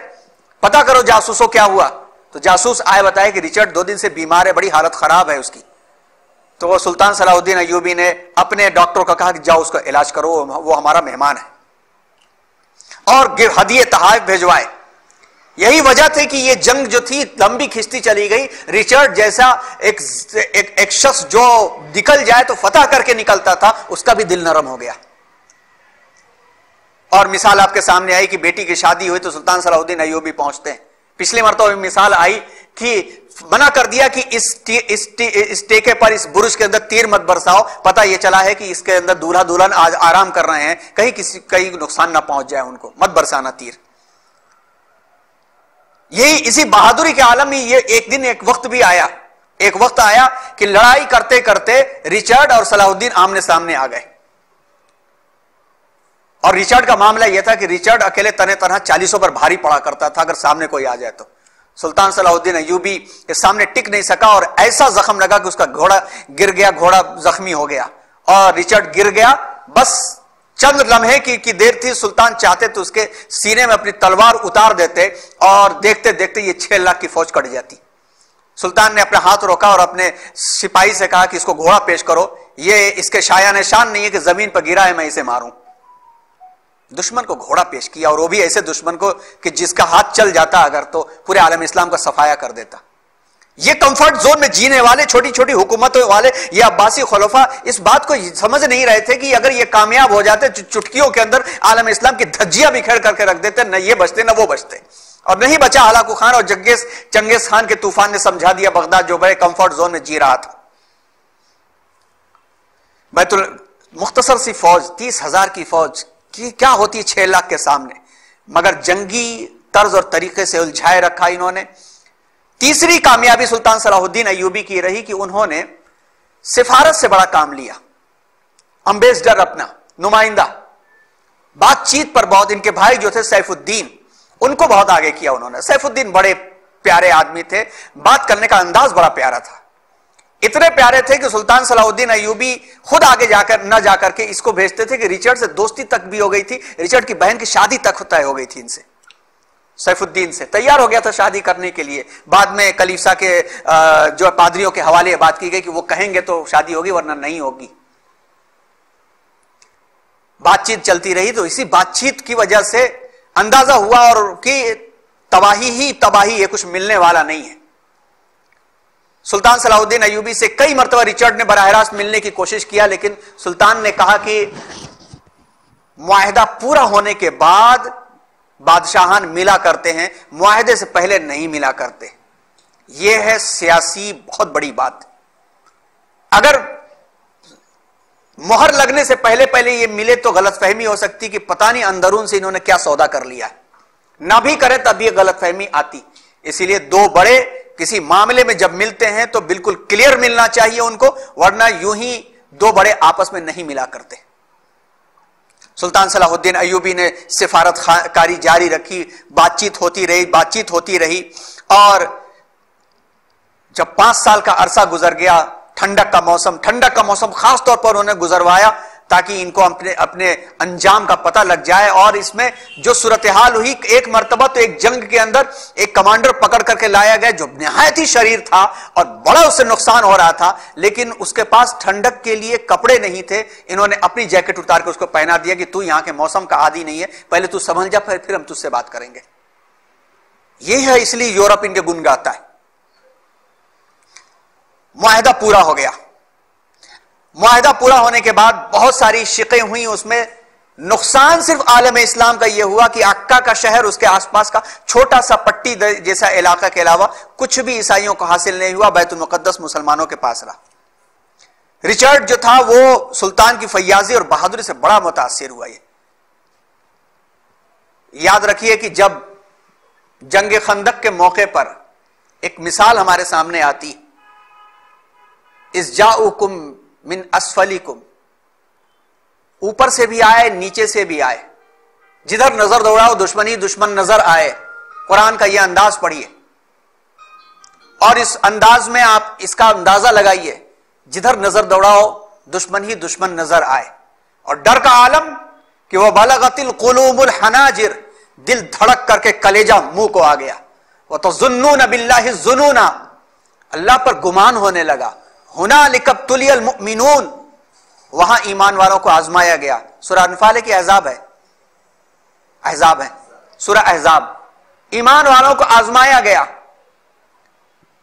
پتا کرو جاسوسوں کیا ہوا. تو جاسوس آئے بتائے کہ ریچرڈ 2 دن سے بیمار ہے، بڑی حالت خراب ہے اس کی. تو وہ سلطان صلاح الدین ایوبی نے اپنے ڈاکٹر کو کہا کہ جاؤ اس کا علاج کرو، وہ ہمارا مہمان ہے، اور ہدیے تحائف بھیجوائے. یہی وجہ تھی کہ یہ جنگ جو تھی لمبی کھنچتی چلی گئی. ریچرڈ جیسا ایک شخص جو نکل جائے تو فتح کر کے نکلتا تھا، اس کا بھی دل نرم ہو گیا. اور مثال آپ کے سامنے آئی کہ بیٹی کی شادی ہوئی تو سلطان صلاح الدین ایوبی پہنچتے ہیں. پچھلے مرتبہ مثال آئی کہ منع کر دیا کہ اس ٹیکے پر، اس برج کے اندر تیر مت برساؤ. پتہ یہ چلا ہے کہ اس کے اندر دولہا دلہن آج آرام کر رہے ہیں، کہیں نقصان نہ پہنچ جائے ان کو، مت برسانا تیر. یہی اسی بہادری کے عالم میں یہ ایک وقت آیا کہ لڑائی کرتے کرتے ریچرڈ اور صلاح الدین آمنے سامنے آ گئے. اور ریچرڈ کا معاملہ یہ تھا کہ ریچرڈ اکیلے تنے تنہا 40 پر بھاری پڑا کرتا تھا اگر سامنے کوئی آ جائے تو. سلطان صلاح الدین ایوبی کے سامنے ٹک نہیں سکا، اور ایسا زخم لگا کہ اس کا گھوڑا گر گیا، گھوڑا زخمی ہو گیا، اور ریچرڈ گر گیا. بس چند لمحے کی دیر تھی. سلطان چاہتے تو اس کے سینے میں اپنی تلوار اتار دیتے، اور دیکھتے دیکھتے یہ 6 لاکھ کی فوج کٹ جاتی. سلطان نے اپنا ہاتھ روکا اور اپنے سپاہی سے کہا کہ اس کو گھوڑا پیش کرو، یہ اس کے شایان شان نہیں ہے کہ زمین پر گرا ہے میں اسے ماروں. دشمن کو گھوڑا پیش کیا، اور وہ بھی ایسے دشمن کو کہ جس کا ہاتھ چل جاتا اگر تو پورے عالم اسلام کا صفایا کر دیتا. یہ کمفرٹ زون میں جینے والے چھوٹی چھوٹی حکومتوں والے یہ عباسی خلفاء اس بات کو سمجھ نہیں رہے تھے کہ اگر یہ کامیاب ہو جاتے چٹکیوں کے اندر عالم اسلام کی دھجیاں بکھیر کر کے رکھ دیتے، نہ یہ بچتے نہ وہ بچتے. اور نہیں بچا ہلاکو خان اور چنگیز خان کے طوفان نے سمجھا دیا بغداد جو بڑے کمفرٹ زون میں جی رہا تھا. مختصر سی فوج، 30,000 کی فوج کی کیا ہوتی ہے 6 لاکھ کے سامنے، مگر جنگی طرز اور طریقے سے الجھائے رکھا انہوں نے. تیسری کامیابی سلطان صلاح الدین ایوبی کی رہی کہ انہوں نے سفارت سے بڑا کام لیا. امبیسڈر، اپنا نمائندہ، بات چیت پر بہت، ان کے بھائی جو تھے سیف الدین، ان کو بہت آگے کیا انہوں نے. سیف الدین بڑے پیارے آدمی تھے، بات کرنے کا انداز بڑا پیارا تھا. اتنے پیارے تھے کہ سلطان صلاح الدین ایوبی خود آگے نہ جا کر کے اس کو بھیجتے تھے کہ ریچرڈ سے دوستی تک بھی ہو گئی تھی، ریچرڈ کی بہن کی شادی تک طے ہو گئی تھی ان سے. سیف الدین سے تیار ہو گیا تھا شادی کرنے کے لیے. بعد میں کلیسا کے جو پادریوں کے حوالے بات کی گئی کہ وہ کہیں گے تو شادی ہوگی ورنہ نہیں ہوگی. بات چیت چلتی رہی، تو اسی بات چیت کی وجہ سے اندازہ ہوا اور کہ تباہی ہی تباہی، یہ کچھ ملنے والا نہیں ہے. سلطان صلاح الدین ایوبی سے کئی مرتبہ ریچرڈ نے براہ راست ملنے کی کوشش کیا، لیکن سلطان نے کہا کہ معاہدہ پورا ہونے کے بعد بادشاہان ملا کرتے ہیں، معاہدے سے پہلے نہیں ملا کرتے. یہ ہے سیاسی بہت بڑی بات. اگر مہر لگنے سے پہلے یہ ملے تو غلط فہمی ہو سکتی کہ پتہ نہیں اندرون سے انہوں نے کیا سودا کر لیا ہے. نہ بھی کرے تب یہ غلط فہمی آتی. اسی لیے 2 بڑے کسی معاملے میں جب ملتے ہیں تو بالکل کلیئر ملنا چاہیے ان کو، ورنہ یوں ہی 2 بڑے آپس میں نہیں ملا کرتے. سلطان صلاح الدین ایوبی نے سفارت کاری جاری رکھی، بات چیت ہوتی رہی، اور جب 5 سال کا عرصہ گزر گیا، ٹھنڈک کا موسم خاص طور پر انہوں نے گزروایا. تاکہ ان کو اپنے انجام کا پتہ لگ جائے. اور اس میں جو صورتحال ہوئی، ایک مرتبہ تو ایک جنگ کے اندر ایک کمانڈر پکڑ کر کے لایا گیا جو نہایت ہی شریر تھا اور بڑا اس سے نقصان ہو رہا تھا، لیکن اس کے پاس ٹھنڈک کے لیے کپڑے نہیں تھے. انہوں نے اپنی جیکٹ اتار کے اس کو پہنا دیا کہ تو یہاں کے موسم کا عادی نہیں ہے، پہلے تو سمجھ جا، پھر ہم تجھ سے بات کریں گے. یہ ہے اس لیے یورپ ان کے گن گاتا ہے. معاہدہ پورا ہو گیا. معاہدہ پورا ہونے کے بعد بہت ساری شقیں ہوئیں. اس میں نقصان صرف عالم اسلام کا یہ ہوا کہ عکا کا شہر، اس کے آس پاس کا چھوٹا سا پٹی جیسا علاقہ کے علاوہ کچھ بھی عیسائیوں کو حاصل نہیں ہوا. بیت المقدس مسلمانوں کے پاس رہا. رچرڈ جو تھا وہ سلطان کی فیاضی اور بہادری سے بڑا متاثر ہوا. یہ یاد رکھیے کہ جب جنگ خندق کے موقع پر ایک مثال ہمارے سامنے آتی، اذ جاؤکم من اسفلکم، اوپر سے بھی آئے نیچے سے بھی آئے، جدھر نظر دوڑاؤ دشمنی دشمن نظر آئے. قرآن کا یہ انداز پڑھیے اور اس انداز میں آپ اس کا اندازہ لگائیے، جدھر نظر دوڑاؤ دشمن ہی دشمن نظر آئے. اور ڈر کا عالم کہ وہ بلغت القلوب الحناجر، دل دھڑک کر کے کلیجہ منہ کو آ گیا. وَتَظُنُّونَ بِاللَّهِ الظُّنُونَ، اللہ پر گمان ہونے لگا. هُنَالِكَ ابْتُلِيَ الْمُؤْمِنُونَ، وہاں ایمان والوں کو آزمایا گیا. سورہ انفال کی احزاب ہے، احزاب ہے سورہ احزاب. ایمان والوں کو آزمایا گیا.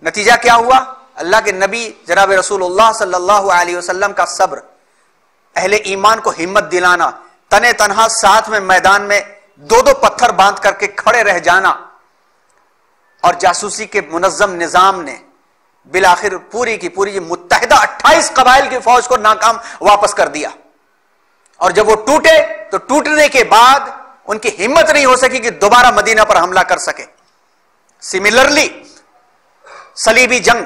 نتیجہ کیا ہوا؟ اللہ کے نبی جناب رسول اللہ صلی اللہ علیہ وسلم کا صبر، اہل ایمان کو ہمت دلانا، تنے تنہا ساتھ میں میدان میں دو دو پتھر باندھ کر کے کھڑے رہ جانا، اور جاسوسی کے منظم نظام نے بالآخر پوری کی پوری متحدہ 28 قبائل کی فوج کو ناکام واپس کر دیا. اور جب وہ ٹوٹے تو ٹوٹنے کے بعد ان کی ہمت نہیں ہو سکی کہ دوبارہ مدینہ پر حملہ کر سکے. سملرلی صلیبی جنگ،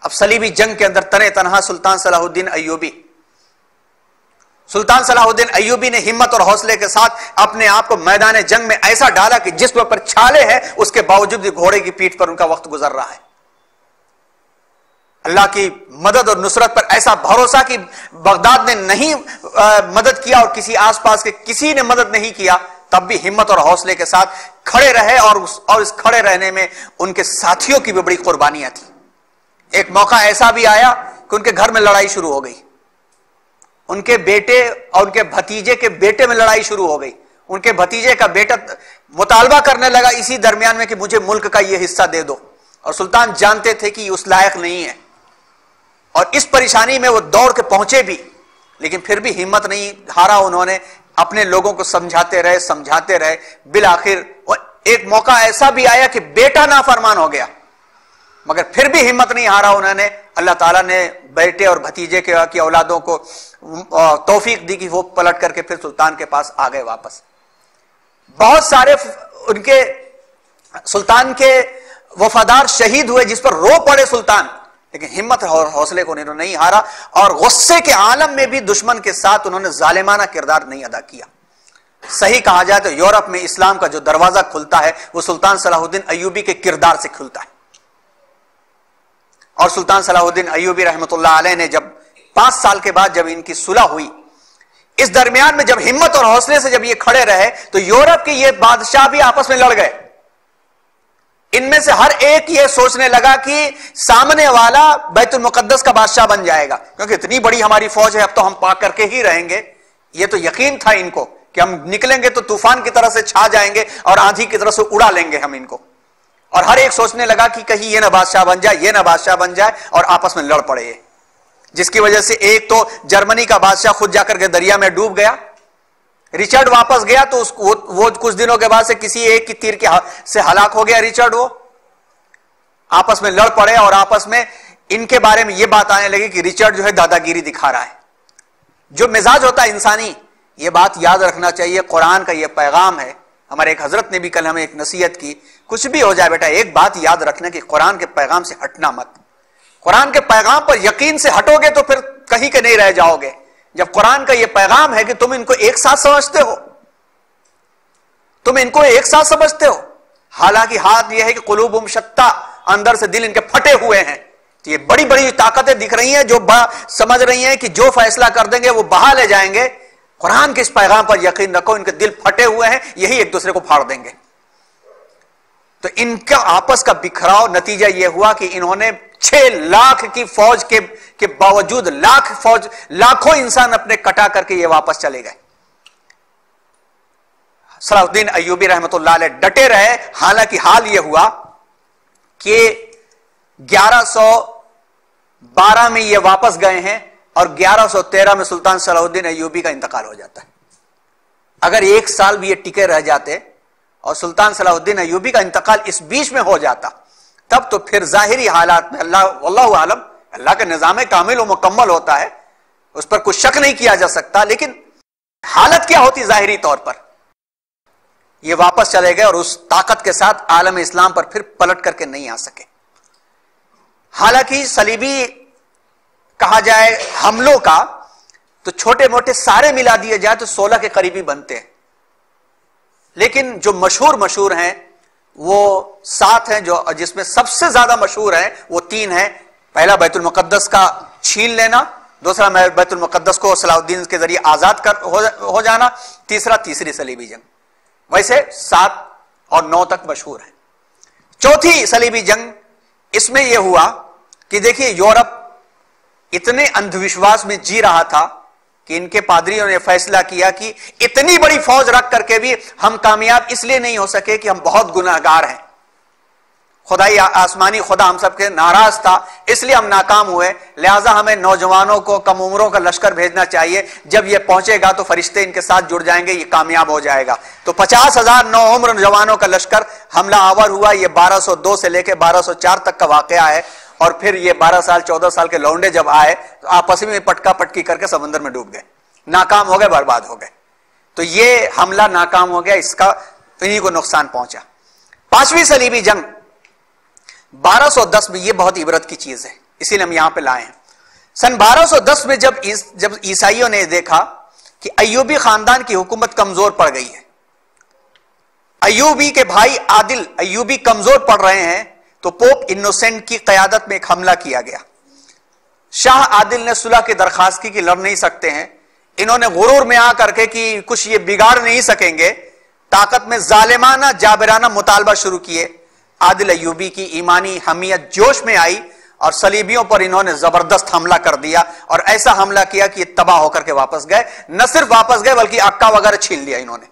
اب صلیبی جنگ کے اندر تنے تنہا سلطان صلاح الدین ایوبی، سلطان صلاح الدین ایوبی نے ہمت اور حوصلے کے ساتھ اپنے آپ کو میدان جنگ میں ایسا ڈالا کہ جس پر چھالے ہیں اس کے باوجود گھوڑے کی پیٹھ پر ان کا وقت گزر رہا ہے. اللہ کی مدد اور نصرت پر ایسا بھروسہ کہ بغداد نے نہیں مدد کیا اور کسی آس پاس کے کسی نے مدد نہیں کیا، تب بھی ہمت اور حوصلے کے ساتھ کھڑے رہے. اور اس کھڑے رہنے میں ان کے ساتھیوں کی بھی بڑی قربانیاں تھیں. ایک موقع ایسا بھی آیا کہ ان کے گھر میں لڑائی شروع ہو گئی. ان کے بیٹے اور ان کے بھتیجے کے بیٹے میں لڑائی شروع ہو گئی. ان کے بھتیجے کا بیٹا مطالبہ کرنے لگا اسی درمیان میں کہ مجھے ملک کا یہ حصہ دے دو، اور سلطان جانتے تھے کہ اس لائق نہیں ہے. اور اس پریشانی میں وہ دوڑ کے پہنچے بھی، لیکن پھر بھی ہمت نہیں ہارا. انہوں نے اپنے لوگوں کو سمجھاتے رہے. بالآخر ایک موقع ایسا بھی آیا کہ بیٹا نافرمان ہو گیا، مگر پھر بھی ہمت نہیں ہارا. انہوں نے، اللہ تعالیٰ نے بیٹے اور بھتیجے کی اولادوں کو توفیق دی کہ وہ پلٹ کر کے پھر سلطان کے پاس آ گئے واپس. بہت سارے ان کے سلطان کے وفادار شہید ہوئے جس پر رو پڑے سلطان، لیکن ہمت اور حوصلے کو انہوں نے نہیں ہارا. اور غصے کے عالم میں بھی دشمن کے ساتھ انہوں نے ظالمانہ کردار نہیں ادا کیا. صحیح کہا جائے تو یورپ میں اسلام کا جو دروازہ کھلتا ہے وہ سلطان صلاح الدین ایوبی کے کردار سے کھلتا ہے. اور سلطان صلاح الدین ایوبی رحمۃ اللہ علیہ نے جب 5 سال کے بعد جب ان کی صلح ہوئی، اس درمیان میں جب ہمت اور حوصلے سے جب یہ کھڑے رہے تو یورپ کے یہ بادشاہ بھی آپس میں لڑ گئے. ان میں سے ہر ایک یہ سوچنے لگا کہ سامنے والا بیت المقدس کا بادشاہ بن جائے گا، کیونکہ اتنی بڑی ہماری فوج ہے، اب تو ہم پاک کر کے ہی رہیں گے. یہ تو یقین تھا ان کو کہ ہم نکلیں گے تو طوفان کی طرح سے چھا جائیں گے اور آندھی کی طرح سے اڑا لیں گے ہم ان کو. اور ہر ایک سوچنے لگا کہ کہیں یہ نہ بادشاہ بن جائے، یہ نہ بادشاہ بن جائے، اور آپس میں لڑ پڑے یہ، جس کی وجہ سے ایک تو جرمنی کا بادشاہ خود جا کر کے دریا میں ڈوب گیا. ریچرڈ واپس گیا تو وہ کچھ دنوں کے بعد سے کسی ایک کی تیر سے ہلاک ہو گیا ریچرڈ. وہ آپس میں لڑ پڑے اور آپس میں ان کے بارے میں یہ بات آنے لگی کہ ریچرڈ جو ہے دادا گیری دکھا رہا ہے. جو مزاج ہوتا ہے انسانی، یہ بات یاد رکھنا چاہیے. قرآن کا یہ پیغام ہے. ہمارے ایک حضرت نے بھی کل ہمیں ایک نصیحت کی، کچھ بھی ہو جائے بیٹا ایک بات یاد رکھنا کہ قرآن کے پیغام سے ہٹنا مت. قرآن کے پیغام پر یقین سے ہٹو گے تو پھر کہیں کے نہیں رہ جاؤ گے. جب قرآن کا یہ پیغام ہے کہ تم ان کو ایک ساتھ سمجھتے ہو، تم ان کو ایک ساتھ سمجھتے ہو، حالانکہ حال یہ ہے کہ قلوبہم شتیٰ، اندر سے دل ان کے پھٹے ہوئے ہیں. تو یہ بڑی بڑی طاقتیں دکھ رہی ہیں جو سمجھ رہی ہیں کہ جو فیصلہ کر دیں گے وہ بہا لے جائیں گے. قرآن کے اس پیغام پر یقین رکھو، ان کے دل پھٹے ہوئے ہیں، یہی ایک دوسرے کو پھاڑ دیں گے. تو ان کا آپس کا بکھراؤ نتیجہ یہ ہوا کہ انہوں نے 6 لاکھ کی فوج کے باوجود لاکھوں انسان اپنے کٹا کر کے یہ واپس چلے گئے. صلاح الدین ایوبی رحمۃ اللہ علیہ ڈٹے رہے. حالانکہ حال یہ ہوا کہ 1112 میں یہ واپس گئے ہیں اور 1113 میں سلطان صلاح الدین ایوبی کا انتقال ہو جاتا ہے. اگر 1 سال بھی یہ ٹکے رہ جاتے اور سلطان صلاح الدین ایوبی کا انتقال اس بیچ میں ہو جاتا تب تو پھر ظاہری حالات میں واللہ عالم، اللہ کا نظام کامل و مکمل ہوتا ہے، اس پر کوئی شک نہیں کیا جا سکتا، لیکن حالت کیا ہوتی ظاہری طور پر؟ یہ واپس چلے گئے اور اس طاقت کے ساتھ عالم اسلام پر پھر پلٹ کر کے نہیں آ سکے. حالانکہ صلیبی کہا جائے حملوں کا تو چھوٹے موٹے سارے ملا دیے جائے تو 16 کے قریبی بنتے ہیں، لیکن جو مشہور ہیں وہ 7 ہیں، جو جس میں سب سے زیادہ مشہور ہیں وہ 3 ہیں. پہلا بیت المقدس کا چھین لینا، دوسرا بیت المقدس کو صلاح الدین کے ذریعے آزاد ہو جانا، تیسری صلیبی جنگ. ویسے 7 اور 9 تک مشہور ہیں. چوتھی صلیبی جنگ، اس میں یہ ہوا کہ دیکھیے یورپ اتنے اندھ وشواس میں جی رہا تھا کہ ان کے پادریوں نے فیصلہ کیا کہ اتنی بڑی فوج رکھ کر کے بھی ہم کامیاب اس لیے نہیں ہو سکے کہ ہم بہت گناہگار ہیں. خدائی آسمانی خدا ہم سب کے ناراض تھا، اس لیے ہم ناکام ہوئے، لہٰذا ہمیں نوجوانوں کو، کم عمروں کا لشکر بھیجنا چاہیے. جب یہ پہنچے گا تو فرشتے ان کے ساتھ جڑ جائیں گے، یہ کامیاب ہو جائے گا. تو 50,000 نوعمر جوانوں کا لشکر حملہ آور ہوا. یہ 1202 سے لے کے 1204 تک کا واقعہ ہے. اور پھر یہ 12 سال 14 سال کے لونڈے جب آئے تو آپس میں پٹکا پٹکی کر کے سمندر میں ڈوب گئے، ناکام ہو گئے، برباد ہو گئے. تو یہ حملہ ناکام ہو گیا، اس کا انہیں کو نقصان پہنچا. 5ویں صلیبی جنگ 1210 میں، یہ بہت عبرت کی چیز ہے، اسی لیے ہم یہاں پہ لائے ہیں. سن 1210 میں جب عیسائیوں نے دیکھا کہ ایوبی خاندان کی حکومت کمزور پڑ گئی ہے، ایوبی کے بھائی عادل ایوبی کمزور پڑ رہے ہیں، تو پوپ انوسینٹ کی قیادت میں ایک حملہ کیا گیا. شاہ عادل نے صلح کی درخواست کی کہ لڑ نہیں سکتے ہیں. انہوں نے غرور میں آ کر کے کہ کچھ یہ بگاڑ نہیں سکیں گے، طاقت میں ظالمانہ جابرانہ مطالبہ شروع کیے. عادل ایوبی کی ایمانی حمیت جوش میں آئی اور صلیبیوں پر انہوں نے زبردست حملہ کر دیا، اور ایسا حملہ کیا کہ یہ تباہ ہو کر کے واپس گئے. نہ صرف واپس گئے بلکہ عکا وغیرہ چھین لیا انہوں نے.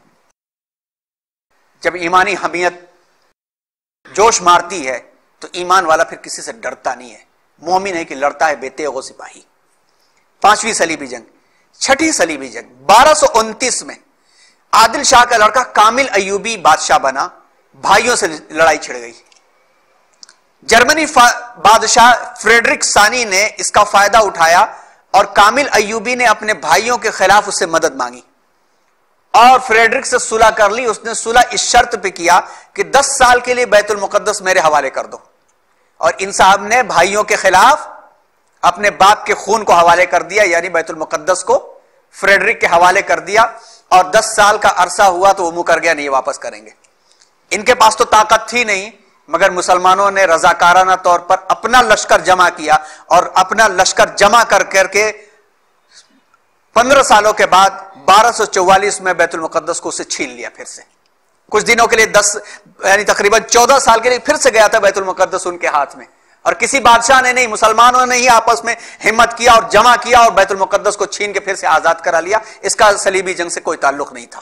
جب ایمانی حمیت جوش مارتی ہے تو ایمان والا پھر کسی سے ڈرتا نہیں ہے. مومن ہے کہ لڑتا ہے بے تیغ و سپاہی. 5ویں صلیبی جنگ. 6ٹھی صلیبی جنگ 1229 میں عادل شاہ کا لڑکا کامل ایوبی بادشاہ بنا. بھائیوں سے لڑائی چھڑ گئی. جرمنی بادشاہ فریڈرک ثانی نے اس کا فائدہ اٹھایا اور کامل ایوبی نے اپنے بھائیوں کے خلاف اس سے مدد مانگی اور فریڈرک سے صلح کر لی. اس نے صلح اس شرط پہ کیا کہ 10 سال کے لیے بیت المقدس میرے حوالے کر دو. اور ان صاحب نے بھائیوں کے خلاف اپنے باپ کے خون کو حوالے کر دیا، یعنی بیت المقدس کو فریڈرک کے حوالے کر دیا. اور 10 سال کا عرصہ ہوا تو وہ مکر گیا، نہیں واپس کریں گے. ان کے پاس تو طاقت تھی نہیں، مگر مسلمانوں نے رضاکارانہ طور پر اپنا لشکر جمع کیا اور اپنا لشکر جمع کر کے 15 سالوں کے بعد 1244 میں بیت المقدس کو اسے چھین لیا. پھر سے کچھ دنوں کے لیے یعنی تقریباً 14 سال کے لیے پھر سے گیا تھا بیت المقدس ان کے ہاتھ میں، اور کسی بادشاہ نے نہیں، مسلمانوں نے ہی آپس میں ہمت کیا اور جمع کیا اور بیت المقدس کو چھین کے پھر سے آزاد کرا لیا. اس کا صلیبی جنگ سے کوئی تعلق نہیں تھا.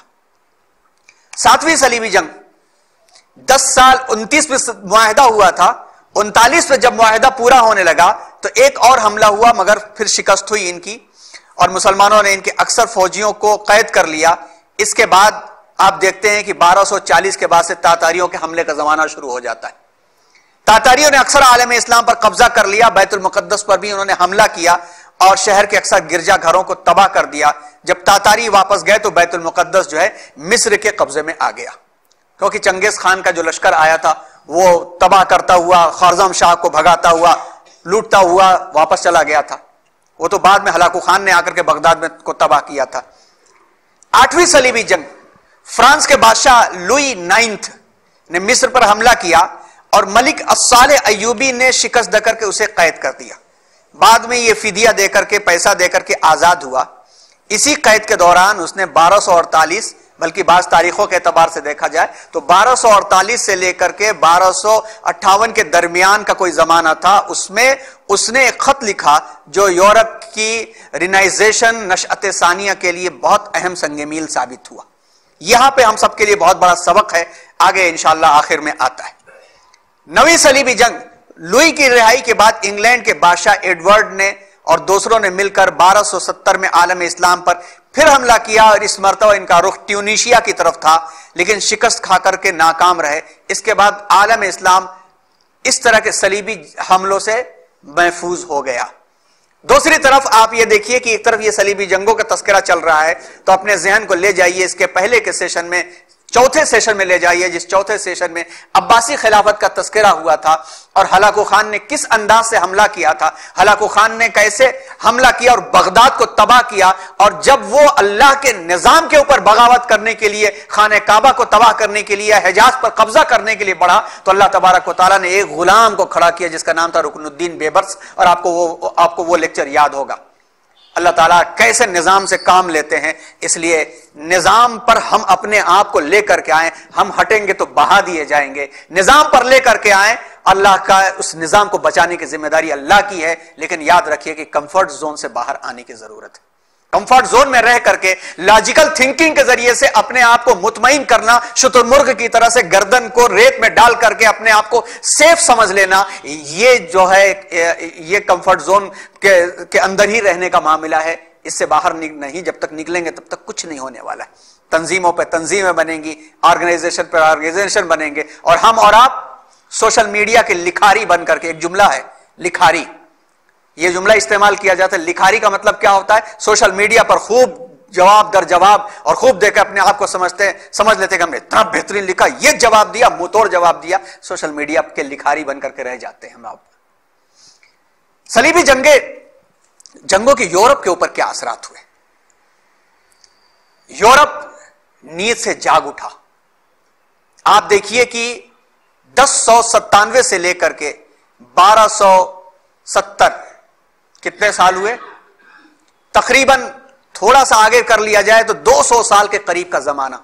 7ویں صلیبی جنگ 10 سال 29 میں معاہدہ ہوا تھا. 39 میں جب معاہدہ پورا ہونے لگا تو ایک اور حملہ ہوا، مگر پھر شکست ہوئی ان کی اور مسلمانوں نے ان کے اکثر فوجیوں کو قید کر لیا. اس کے بعد آپ دیکھتے ہیں کہ 1240 کے بعد سے تاتاریوں کے حملے کا زمانہ شروع ہو جاتا ہے. تاتاریوں نے اکثر عالم اسلام پر قبضہ کر لیا. بیت المقدس پر بھی انہوں نے حملہ کیا اور شہر کے اکثر گرجا گھروں کو تباہ کر دیا. جب تاتاری واپس گئے تو بیت المقدس جو ہے مصر کے قبضے میں آ گیا، کیونکہ چنگیز خان کا جو لشکر آیا تھا وہ تباہ کرتا ہوا، خوارزم شاہ کو بھگاتا ہوا، لوٹتا ہوا واپس چلا گیا تھا. وہ تو بعد میں ہلاکو خان نے آ کر کے بغداد میں کو تباہ کیا تھا. 8ویں صلیبی جنگ فرانس کے بادشاہ لوئی 9 نے مصر پر حملہ کیا اور ملک الصالح ایوبی نے شکست دے کر کے اسے قید کر دیا. بعد میں یہ فدیہ دے کر کے پیسہ دے کر کے آزاد ہوا. اسی قید کے دوران اس نے 1248 بلکہ بعض تاریخوں کے اعتبار سے دیکھا جائے تو 1248 سے لے کر کے 1258 کے درمیان کا کوئی زمانہ تھا. اس میں اس نے ایک خط لکھا جو یورپ کی رینائزیشن نشأت ثانیہ کے لیے بہت اہم سنگ میل ثابت ہوا. یہاں پہ ہم سب کے لیے بہت بڑا سبق ہے, آگے انشاءاللہ آخر میں آتا ہے. نویں صلیبی جنگ, لوئی کی رہائی کے بعد انگلینڈ کے بادشاہ ایڈورڈ نے اور دوسروں نے مل کر 1270 میں عالم اسلام پر پھر حملہ کیا, اور اس مرتبہ ان کا رخ ٹیونیشیا کی طرف تھا لیکن شکست کھا کر کے ناکام رہے. اس کے بعد عالم اسلام اس طرح کے صلیبی حملوں سے محفوظ ہو گیا. دوسری طرف آپ یہ دیکھیے کہ ایک طرف یہ صلیبی جنگوں کا تذکرہ چل رہا ہے تو اپنے ذہن کو لے جائیے اس کے پہلے کے سیشن میں, چوتھے سیشن میں لے جائیے, جس چوتھے سیشن میں عباسی خلافت کا تذکرہ ہوا تھا اور ہلاکو خان نے کس انداز سے حملہ کیا تھا, ہلاکو خان نے کیسے حملہ کیا اور بغداد کو تباہ کیا. اور جب وہ اللہ کے نظام کے اوپر بغاوت کرنے کے لیے, خانہ کعبہ کو تباہ کرنے کے لیے, حجاز پر قبضہ کرنے کے لیے بڑھا تو اللہ تبارک و تعالیٰ نے ایک غلام کو کھڑا کیا جس کا نام تھا رکن الدین بیبرس, اور آپ کو وہ لیکچر یاد ہوگا. اللہ تعالیٰ کیسے نظام سے کام لیتے ہیں. اس لیے نظام پر ہم اپنے آپ کو لے کر کے آئیں, ہم ہٹیں گے تو بہا دیے جائیں گے. نظام پر لے کر کے آئیں, اللہ کا اس نظام کو بچانے کی ذمہ داری اللہ کی ہے, لیکن یاد رکھیے کہ کمفرٹ زون سے باہر آنے کی ضرورت ہے. کمفرٹ زون میں رہ کر کے لاجیکل تھنکنگ کے ذریعے سے اپنے آپ کو مطمئن کرنا, شتر مرغ کی طرح سے گردن کو ریت میں ڈال کر کے اپنے آپ کو سیف سمجھ لینا, یہ جو ہے یہ کمفرٹ زون کے اندر ہی رہنے کا معاملہ ہے. اس سے باہر نہیں, جب تک نکلیں گے تب تک کچھ نہیں ہونے والا ہے. تنظیموں پہ تنظیمیں بنیں گی, آرگنائزیشن پہ آرگنائزیشن بنیں گے, اور ہم اور آپ سوشل میڈیا کے لکھاری بن کر کے, ایک جملہ ہے لکھاری, یہ جملہ استعمال کیا جاتا ہے. لکھاری کا مطلب کیا ہوتا ہے؟ سوشل میڈیا پر خوب جواب در جواب اور خوب دے کے اپنے آپ کو سمجھ لیتے کہ ہم نے اتنا بہترین لکھا, یہ جواب دیا, منہ توڑ جواب دیا. سوشل میڈیا کے لکھاری بن کر کے رہ جاتے ہیں ہم آپ. صلیبی جنگوں کے یورپ کے اوپر کیا اثرات ہوئے؟ یورپ نیند سے جاگ اٹھا. آپ دیکھیے کہ 1097 سے لے کر کے 1270 کتنے سال ہوئے؟ تقریباً تھوڑا سا آگے کر لیا جائے تو 200 سال کے قریب کا زمانہ.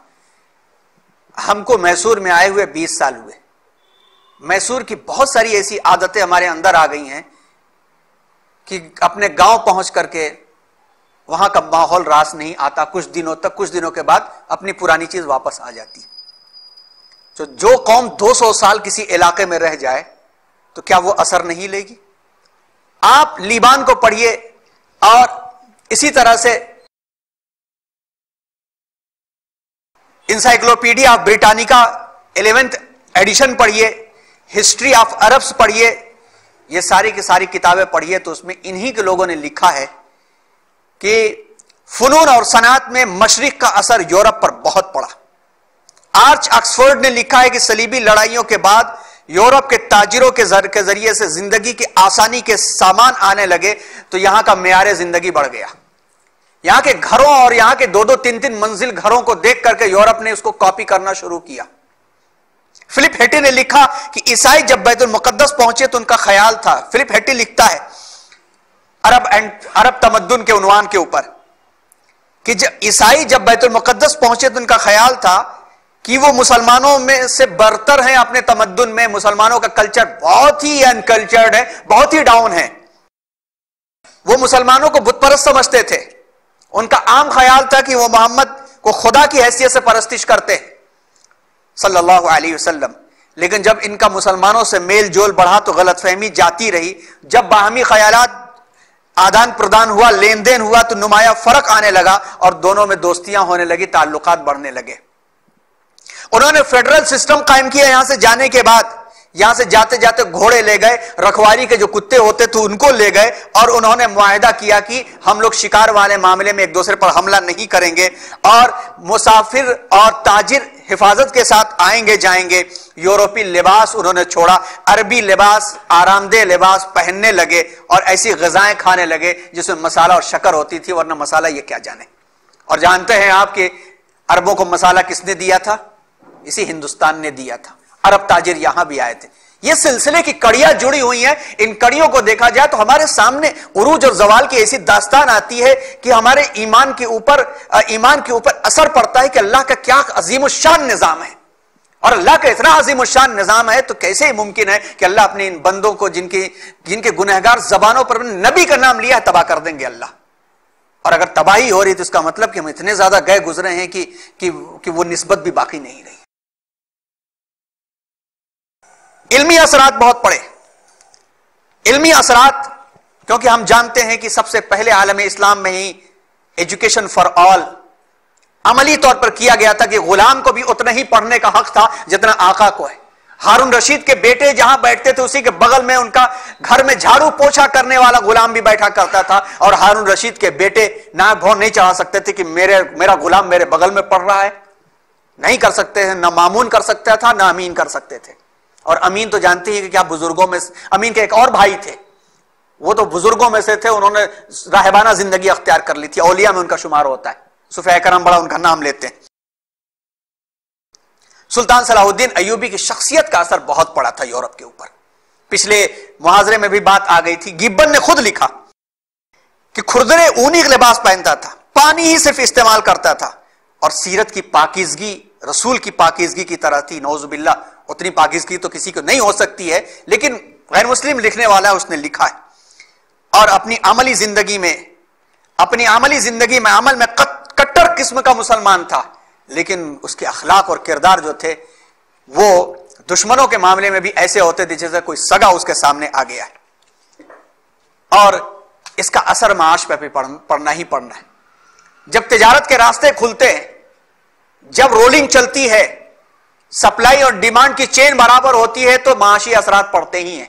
ہم کو میسور میں آئے ہوئے 20 سال ہوئے. میسور کی بہت ساری ایسی عادتیں ہمارے اندر آ گئی ہیں کہ اپنے گاؤں پہنچ کر کے وہاں کا ماحول راس نہیں آتا. کچھ دنوں تک, کچھ دنوں کے بعد اپنی پرانی چیز واپس آ جاتی ہے. جو قوم 200 سال کسی علاقے میں رہ جائے تو کیا وہ اثر نہیں لے گی؟ آپ لیبان کو پڑھیے, اور اسی طرح سے encyclopedia of Britannica 11th edition پڑھیے, ہسٹری آف عربس پڑھیے, یہ ساری کی ساری کتابیں پڑھیے تو اس میں انہی کے لوگوں نے لکھا ہے کہ فنون اور صنعت میں مشرق کا اثر یورپ پر بہت پڑا. آرچ آکسفورڈ نے لکھا ہے کہ صلیبی لڑائیوں کے بعد یورپ کے تاجروں کے ذریعے سے زندگی کی آسانی کے سامان آنے لگے تو یہاں کا معیار زندگی بڑھ گیا. یہاں کے گھروں اور یہاں کے 2-2 3-3 منزل گھروں کو دیکھ کر کے یورپ نے اس کو کاپی کرنا شروع کیا. فلپ ہیٹی نے لکھا کہ عیسائی جب بیت المقدس پہنچے تو ان کا خیال تھا, فلپ ہیٹی لکھتا ہے عرب تمدن کے عنوان کے اوپر کہ عیسائی جب بیت المقدس پہنچے تو ان کا خیال تھا کہ وہ مسلمانوں میں سے برتر ہیں اپنے تمدن میں. مسلمانوں کا کلچر بہت ہی انکلچرڈ ہے, بہت ہی ڈاؤن ہے. وہ مسلمانوں کو بت پرست سمجھتے تھے. ان کا عام خیال تھا کہ وہ محمد کو خدا کی حیثیت سے پرستش کرتے ہیں صلی اللہ علیہ وسلم. لیکن جب ان کا مسلمانوں سے میل جول بڑھا تو غلط فہمی جاتی رہی. جب باہمی خیالات آدان پردان ہوا, لین دین ہوا تو نمایاں فرق آنے لگا اور دونوں میں دوستیاں ہونے لگی, تعلقات بڑھنے لگے. انہوں نے فیڈرل سسٹم قائم کیا. یہاں سے جانے کے بعد یہاں سے جاتے جاتے گھوڑے لے گئے, رکھوالی کے جو کتے ہوتے تھے ان کو لے گئے, اور انہوں نے معاہدہ کیا کہ ہم لوگ شکار والے معاملے میں ایک دوسرے پر حملہ نہیں کریں گے, اور مسافر اور تاجر حفاظت کے ساتھ آئیں گے جائیں گے. یورپی لباس انہوں نے چھوڑا, عربی لباس, آرام دہ لباس پہننے لگے, اور ایسی غذائیں کھانے لگے جس میں مسالہ اور شکر ہوتی تھی, ورنہ مسالہ یہ کیا جانے. اور جانتے ہیں آپ کہ عربوں کو مسالہ کس نے دیا تھا؟ اسی ہندوستان نے دیا تھا. عرب تاجر یہاں بھی آئے تھے. یہ سلسلے کی کڑیاں جڑی ہوئی ہیں. ان کڑیوں کو دیکھا جائے تو ہمارے سامنے عروج اور زوال کی ایسی داستان آتی ہے کہ ہمارے ایمان کے اوپر اثر پڑتا ہے کہ اللہ کا کیا عظیم الشان نظام ہے. اور اللہ کا اتنا عظیم الشان نظام ہے تو کیسے ممکن ہے کہ اللہ اپنے ان بندوں کو جن کے گنہگار زبانوں پر نبی کا نام لیا ہے تباہ کر دیں گے اللہ. اور اگر تباہی ہو رہی تو اس کا مطلب کہ ہم اتنے زیادہ گئے گزرے ہیں کہ وہ نسبت بھی باقی نہیں رہی. علمی اثرات بہت پڑے. علمی اثرات کیونکہ ہم جانتے ہیں کہ سب سے پہلے عالم اسلام میں ہی ایجوکیشن فار آل عملی طور پر کیا گیا تھا کہ غلام کو بھی اتنا ہی پڑھنے کا حق تھا جتنا آقا کو ہے. ہارون رشید کے بیٹے جہاں بیٹھتے تھے اسی کے بغل میں ان کا گھر میں جھاڑو پوچھا کرنے والا غلام بھی بیٹھا کرتا تھا. اور ہارون رشید کے بیٹے نہ بھون نہیں چڑھا سکتے تھے کہ میرا غلام میرے بغل میں پڑھ رہا ہے. نہیں کر سکتے تھے. نہ مامون کر سکتا تھا نہ امین کر سکتے تھے. اور امین تو جانتے ہیں کہ کیا بزرگوں میں امین کے ایک اور بھائی تھے, وہ تو بزرگوں میں سے تھے, انہوں نے راہبانہ زندگی اختیار کر لی تھی, اولیاء میں ان کا شمار ہوتا ہے. صوفیاء کرام بڑا ان کا نام لیتے ہیں. سلطان صلاح الدین ایوبی کی شخصیت کا اثر بہت پڑا تھا یورپ کے اوپر. پچھلے محاضرے میں بھی بات آ گئی تھی. گیبن نے خود لکھا کہ کھردرے اونی لباس پہنتا تھا, پانی ہی صرف استعمال کرتا تھا, اور سیرت کی پاکیزگی رسول کی پاکیزگی کی طرح تھی. نعوذ باللہ, اتنی پاکیزگی تو کسی کو نہیں ہو سکتی ہے, لیکن غیر مسلم لکھنے والا ہے, اس نے لکھا ہے. اور اپنی عملی زندگی میں عمل میں کٹر قسم کا مسلمان تھا, لیکن اس کے اخلاق اور کردار جو تھے وہ دشمنوں کے معاملے میں بھی ایسے ہوتے تھے جیسے کوئی سگا اس کے سامنے آ گیا ہے. اور اس کا اثر معاش پہ بھی پڑنا ہی پڑنا ہے. جب تجارت کے راستے کھلتے ہیں, جب رولنگ چلتی ہے, سپلائی اور ڈیمانڈ کی چین برابر ہوتی ہے, تو معاشی اثرات پڑتے ہی ہیں.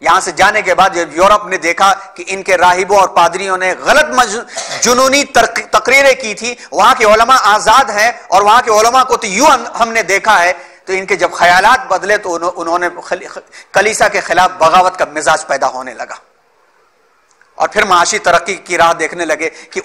یہاں سے جانے کے بعد جب یورپ نے دیکھا کہ ان کے راہبوں اور پادریوں نے غلط جنونی تقریریں کی تھی, وہاں کے علماء آزاد ہیں اور وہاں کے علماء کو تو یوں ہم نے دیکھا ہے, تو ان کے جب خیالات بدلے تو انہوں نے کلیسا کے خلاف بغاوت کا مزاج پیدا ہونے لگا. اور پھر معاشی ترقی کی راہ دیکھنے لگے کہ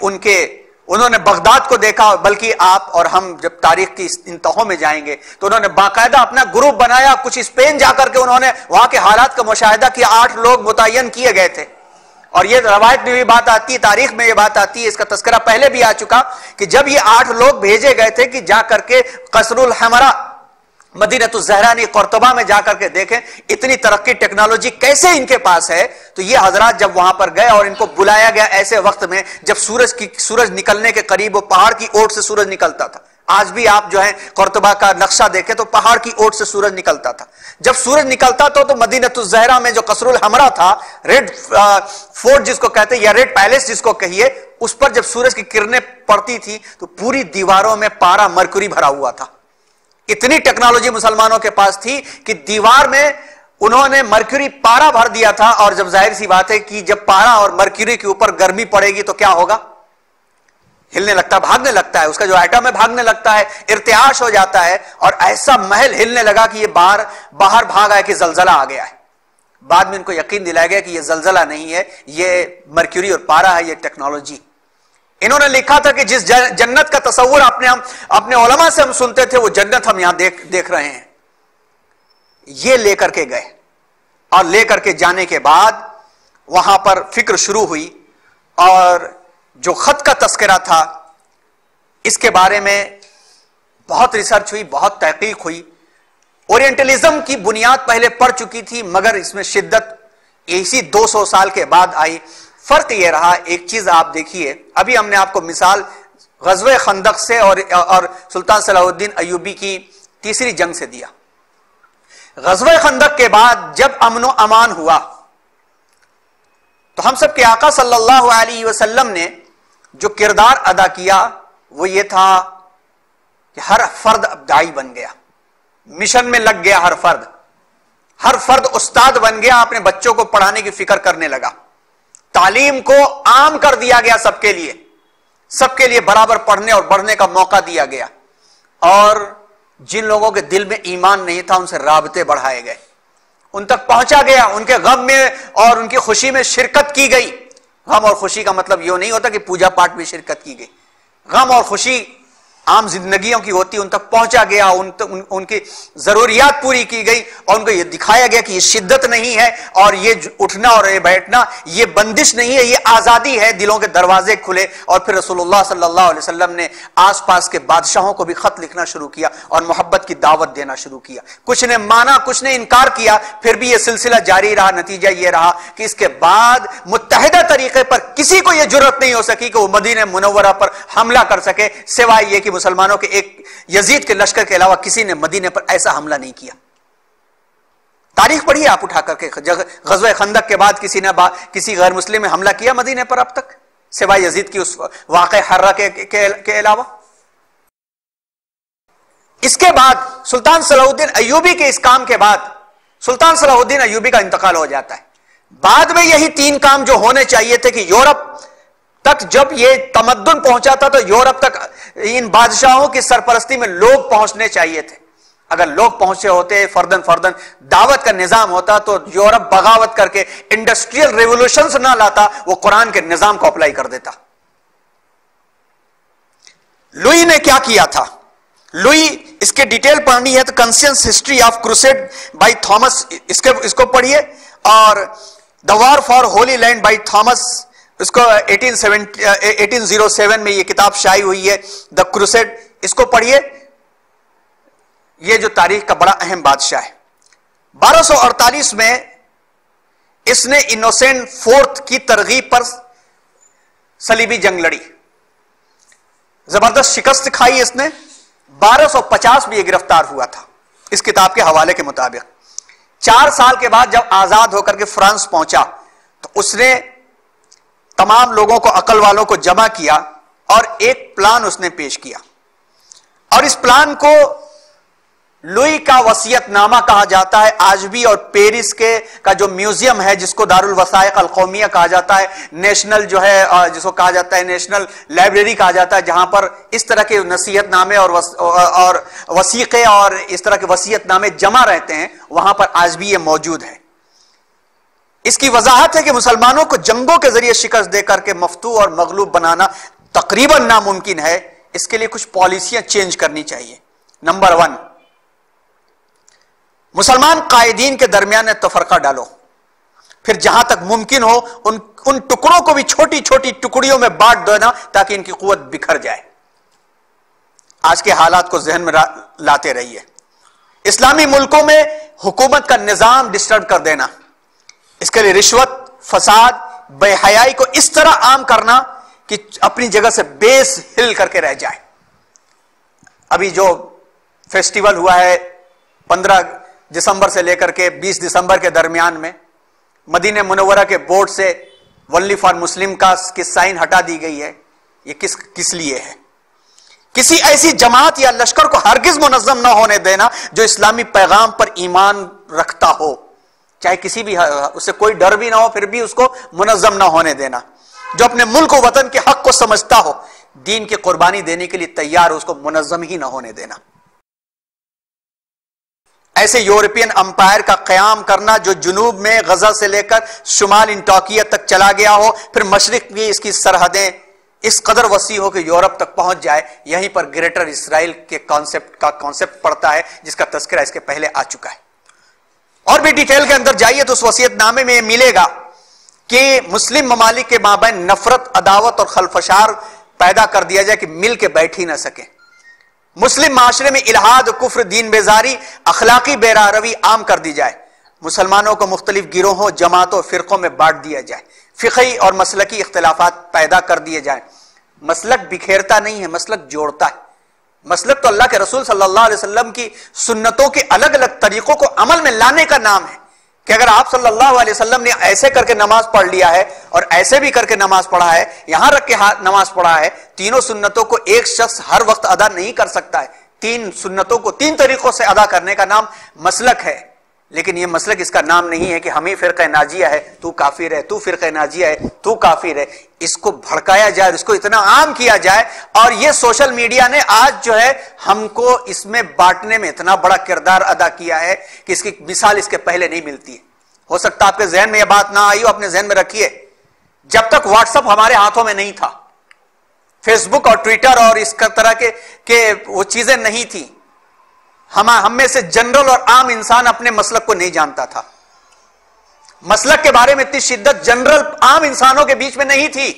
انہوں نے بغداد کو دیکھا, بلکہ آپ اور ہم جب تاریخ کی ان تہوں میں جائیں گے تو انہوں نے باقاعدہ اپنا گروپ بنایا. کچھ اسپین جا کر کے انہوں نے وہاں کے حالات کا مشاہدہ کیا. 8 لوگ متعین کیے گئے تھے, اور یہ روایت میں بھی بات آتی ہے, تاریخ میں یہ بات آتی ہے, اس کا تذکرہ پہلے بھی آ چکا کہ جب یہ 8 لوگ بھیجے گئے تھے کہ جا کر کے قصر الحمرا مدینہ الزہرانی قرطبہ میں جا کر کے دیکھیں اتنی ترقی ٹیکنالوجی کیسے ان کے پاس ہے. تو یہ حضرات جب وہاں پر گئے اور ان کو بلایا گیا ایسے وقت میں جب سورج نکلنے کے قریب, وہ پہاڑ کی اوٹ سے سورج نکلتا تھا. آج بھی آپ جو ہے قرطبہ کا نقشہ دیکھیں تو پہاڑ کی اوٹ سے سورج نکلتا تھا. جب سورج نکلتا تو مدینہ الزہرا میں جو قصر الحمرا تھا, ریڈ فورٹ جس کو کہتے ہیں یا ریڈ پیلس جس کو کہیے, اس پر جب سورج کی کرنیں پڑتی تھی تو پوری دیواروں میں پارا مرکوری بھرا ہوا تھا. اتنی ٹیکنالوجی مسلمانوں کے پاس تھی کہ دیوار میں انہوں نے مرکوری پارا بھر دیا تھا. اور جب ظاہر سی بات ہے کہ جب پارا اور مرکوری کے اوپر گرمی پڑے گی تو کیا ہوگا, ہلنے لگتا ہے, بھاگنے لگتا ہے, اس کا جو ایٹم ہے بھاگنے لگتا ہے, ارتعاش ہو جاتا ہے. اور ایسا محل ہلنے لگا کہ یہ باہر بھاگ آیا کہ زلزلہ آ گیا ہے. بعد میں ان کو یقین دلایا گیا کہ یہ زلزلہ نہیں ہے, یہ مرکوری اور پارا ہے, یہ ٹیکنالوجی. انہوں نے لکھا تھا کہ جس جنت کا تصور اپنے علماء سے ہم سنتے تھے, وہ جنت ہم یہاں دیکھ رہے ہیں. یہ لے کر کے گئے, اور لے کر کے جانے کے بعد وہاں پر فکر شروع ہوئی, اور جو خط کا تذکرہ تھا اس کے بارے میں بہت ریسرچ ہوئی, بہت تحقیق ہوئی. اورینٹلزم کی بنیاد پہلے پڑ چکی تھی, مگر اس میں شدت اسی 200 سال کے بعد آئی. فرق یہ رہا, ایک چیز آپ دیکھیے, ابھی ہم نے آپ کو مثال غزوہ خندق سے اور سلطان صلاح الدین ایوبی کی تیسری جنگ سے دیا. غزوہ خندق کے بعد جب امن و امان ہوا تو ہم سب کے آقا صلی اللہ علیہ وسلم نے جو کردار ادا کیا وہ یہ تھا کہ ہر فرد اب داعی بن گیا, مشن میں لگ گیا. ہر فرد استاد بن گیا, اپنے بچوں کو پڑھانے کی فکر کرنے لگا. تعلیم کو عام کر دیا گیا, سب کے لیے برابر پڑھنے اور بڑھنے کا موقع دیا گیا. اور جن لوگوں کے دل میں ایمان نہیں تھا ان سے رابطے بڑھائے گئے, ان تک پہنچا گیا, ان کے غم میں اور ان کی خوشی میں شرکت کی گئی. غم اور خوشی کا مطلب یہ نہیں ہوتا کہ پوجا پاٹ میں شرکت کی گئی. غم اور خوشی عام زندگیوں کی ہوتی ان تک پہنچا گیا، ان کی ضروریات پوری کی گئی، اور ان کو یہ دکھایا گیا کہ یہ شدت نہیں ہے اور یہ اٹھنا اور یہ بیٹھنا یہ بندش نہیں ہے، یہ آزادی ہے۔ دلوں کے دروازے کھلے، اور پھر رسول اللہ صلی اللہ علیہ وسلم نے آس پاس کے بادشاہوں کو بھی خط لکھنا شروع کیا اور محبت کی دعوت دینا شروع کیا۔ کچھ نے مانا، کچھ نے انکار کیا، پھر بھی یہ سلسلہ جاری رہا۔ نتیجہ یہ رہا کہ اس کے بعد متحدہ طریقے پر کسی کو یہ جرأت نہیں ہو سکی کہ وہ مدینہ منورہ پر حملہ کر سکے، سوائے یہ کہ مسلمانوں کے ایک یزید کے لشکر کے علاوہ کسی نے مدینے پر ایسا حملہ نہیں کیا۔ تاریخ پڑھیے آپ اٹھا کر کے، غزوہ خندق کے بعد کسی نے کسی غیر مسلم نے حملہ کیا مدینے پر اب تک، سوائے یزید کی اس واقع حرہ کے علاوہ؟ اس کے بعد سلطان صلاح الدین ایوبی کے اس کام کے بعد سلطان صلاح الدین ایوبی کا انتقال ہو جاتا ہے۔ بعد میں یہی تین کام جو ہونے چاہیے تھے کہ یورپ تک جب یہ تمدن پہنچا تھا تو یورپ تک ان بادشاہوں کی سرپرستی میں لوگ پہنچنے چاہیے تھے۔ اگر لوگ پہنچے ہوتے، فردن فردن دعوت کا نظام ہوتا، تو یورپ بغاوت کر کے انڈسٹریل ریولوشنز نہ لاتا، وہ قرآن کے نظام کو اپلائی کر دیتا۔ لوئی نے کیا کیا تھا؟ لوئی، اس کے ڈیٹیل پڑھنی ہے تو concise history of crusade by Thomas اس کو پڑھیے، اور the war for holy land by Thomas, اس کو 1807 میں یہ کتاب شائع ہوئی ہے، دا کروسیڈ، اس کو پڑھیے۔ یہ جو تاریخ کا بڑا اہم بادشاہ ہے، 1248 میں اس نے انوسینٹ فورتھ کی ترغیب پر صلیبی جنگ لڑی، زبردست شکست کھائی اس نے۔ 1250 میں یہ گرفتار ہوا تھا اس کتاب کے حوالے کے مطابق۔ 4 سال کے بعد جب آزاد ہو کر کے فرانس پہنچا تو اس نے تمام لوگوں کو، عقل والوں کو جمع کیا اور ایک پلان اس نے پیش کیا، اور اس پلان کو لوئی کا وصیت نامہ کہا جاتا ہے۔ آج بھی اور پیرس کا جو میوزیم ہے جس کو دارالوثائق القومیہ کہا جاتا ہے، نیشنل جو ہے جس کو کہا جاتا ہے نیشنل لائبریری کہا جاتا ہے، جہاں پر اس طرح کے نصیحت نامے اور وثیقے اور اس طرح کے وصیت نامے جمع رہتے ہیں، وہاں پر آج بھی یہ موجود ہے۔ اس کی وضاحت ہے کہ مسلمانوں کو جنگوں کے ذریعے شکست دے کر کے مفتوح اور مغلوب بنانا تقریباً ناممکن ہے۔ اس کے لیے کچھ پالیسیاں چینج کرنی چاہیے۔ نمبر 1، مسلمان قائدین کے درمیان تفرقہ ڈالو، پھر جہاں تک ممکن ہو ان ٹکڑوں کو بھی چھوٹی چھوٹی ٹکڑیوں میں بانٹ دینا تاکہ ان کی قوت بکھر جائے۔ آج کے حالات کو ذہن میں لاتے رہیے۔ اسلامی ملکوں میں حکومت کا نظام ڈسٹرب کر دینا، اس کے لیے رشوت، فساد، بے حیائی کو اس طرح عام کرنا کہ اپنی جگہ سے بیس ہل کر کے رہ جائے۔ ابھی جو فیسٹیول ہوا ہے 15 دسمبر سے لے کر کے 20 دسمبر کے درمیان میں، مدینہ منورہ کے بورڈ سے ونلی فار مسلم کا سائن ہٹا دی گئی ہے۔ یہ کس لیے ہے؟ کسی ایسی جماعت یا لشکر کو ہرگز منظم نہ ہونے دینا جو اسلامی پیغام پر ایمان رکھتا ہو، چاہے کسی بھی اس سے کوئی ڈر بھی نہ ہو، پھر بھی اس کو منظم نہ ہونے دینا۔ جو اپنے ملک و وطن کے حق کو سمجھتا ہو، دین کی قربانی دینے کے لیے تیار ہو، اس کو منظم ہی نہ ہونے دینا۔ ایسے یورپین امپائر کا قیام کرنا جو جنوب میں غزہ سے لے کر شمال انٹاکیہ تک چلا گیا ہو، پھر مشرق کی اس کی سرحدیں اس قدر وسیع ہو کہ یورپ تک پہنچ جائے، یہیں پر گریٹر اسرائیل کے کانسیپٹ پڑتا ہے جس کا تذکرہ اس کے پہلے آ چکا ہے۔ اور بھی ڈیٹیل کے اندر جائیے تو اس وصیت نامے میں یہ ملے گا کہ مسلم ممالک کے مابین نفرت، عداوت اور خلفشار پیدا کر دیا جائے کہ مل کے بیٹھ ہی نہ سکیں۔ مسلم معاشرے میں الحاد، کفر، دین بیزاری، اخلاقی بے راہروی عام کر دی جائے۔ مسلمانوں کو مختلف گروہوں، جماعتوں، فرقوں میں بانٹ دیا جائے۔ فقہی اور مسلکی اختلافات پیدا کر دیے جائیں۔ مسلک بکھیرتا نہیں ہے، مسلک جوڑتا ہے۔ مسلک تو اللہ کے رسول صلی اللہ علیہ وسلم کی سنتوں کے الگ الگ طریقوں کو عمل میں لانے کا نام ہے کہ اگر آپ صلی اللہ علیہ وسلم نے ایسے کر کے نماز پڑھ لیا ہے اور ایسے بھی کر کے نماز پڑھا ہے، یہاں رکھ کے نماز پڑھا ہے، تینوں سنتوں کو ایک شخص ہر وقت ادا نہیں کر سکتا ہے۔ 3 سنتوں کو 3 طریقوں سے ادا کرنے کا نام مسلک ہے، لیکن یہ مسلک اس کا نام نہیں ہے کہ ہم ہی فرقہ ناجیہ ہے، تو کافر ہے، تو فرقہ ناجیہ ہے، تو کافر ہے۔ اس کو بھڑکایا جائے، اس کو اتنا عام کیا جائے، اور یہ سوشل میڈیا نے آج جو ہے ہم کو اس میں بانٹنے میں اتنا بڑا کردار ادا کیا ہے کہ اس کی مثال اس کے پہلے نہیں ملتی ہے۔ ہو سکتا آپ کے ذہن میں یہ بات نہ آئی ہو، اپنے ذہن میں رکھیے، جب تک واٹس ایپ ہمارے ہاتھوں میں نہیں تھا، فیس بک اور ٹویٹر اور اس طرح کے وہ چیزیں نہیں تھی. ہم میں سے جنرل اور عام انسان اپنے مسلک کو نہیں جانتا تھا. مسلک کے بارے میں اتنی شدت جنرل عام انسانوں کے بیچ میں نہیں تھی.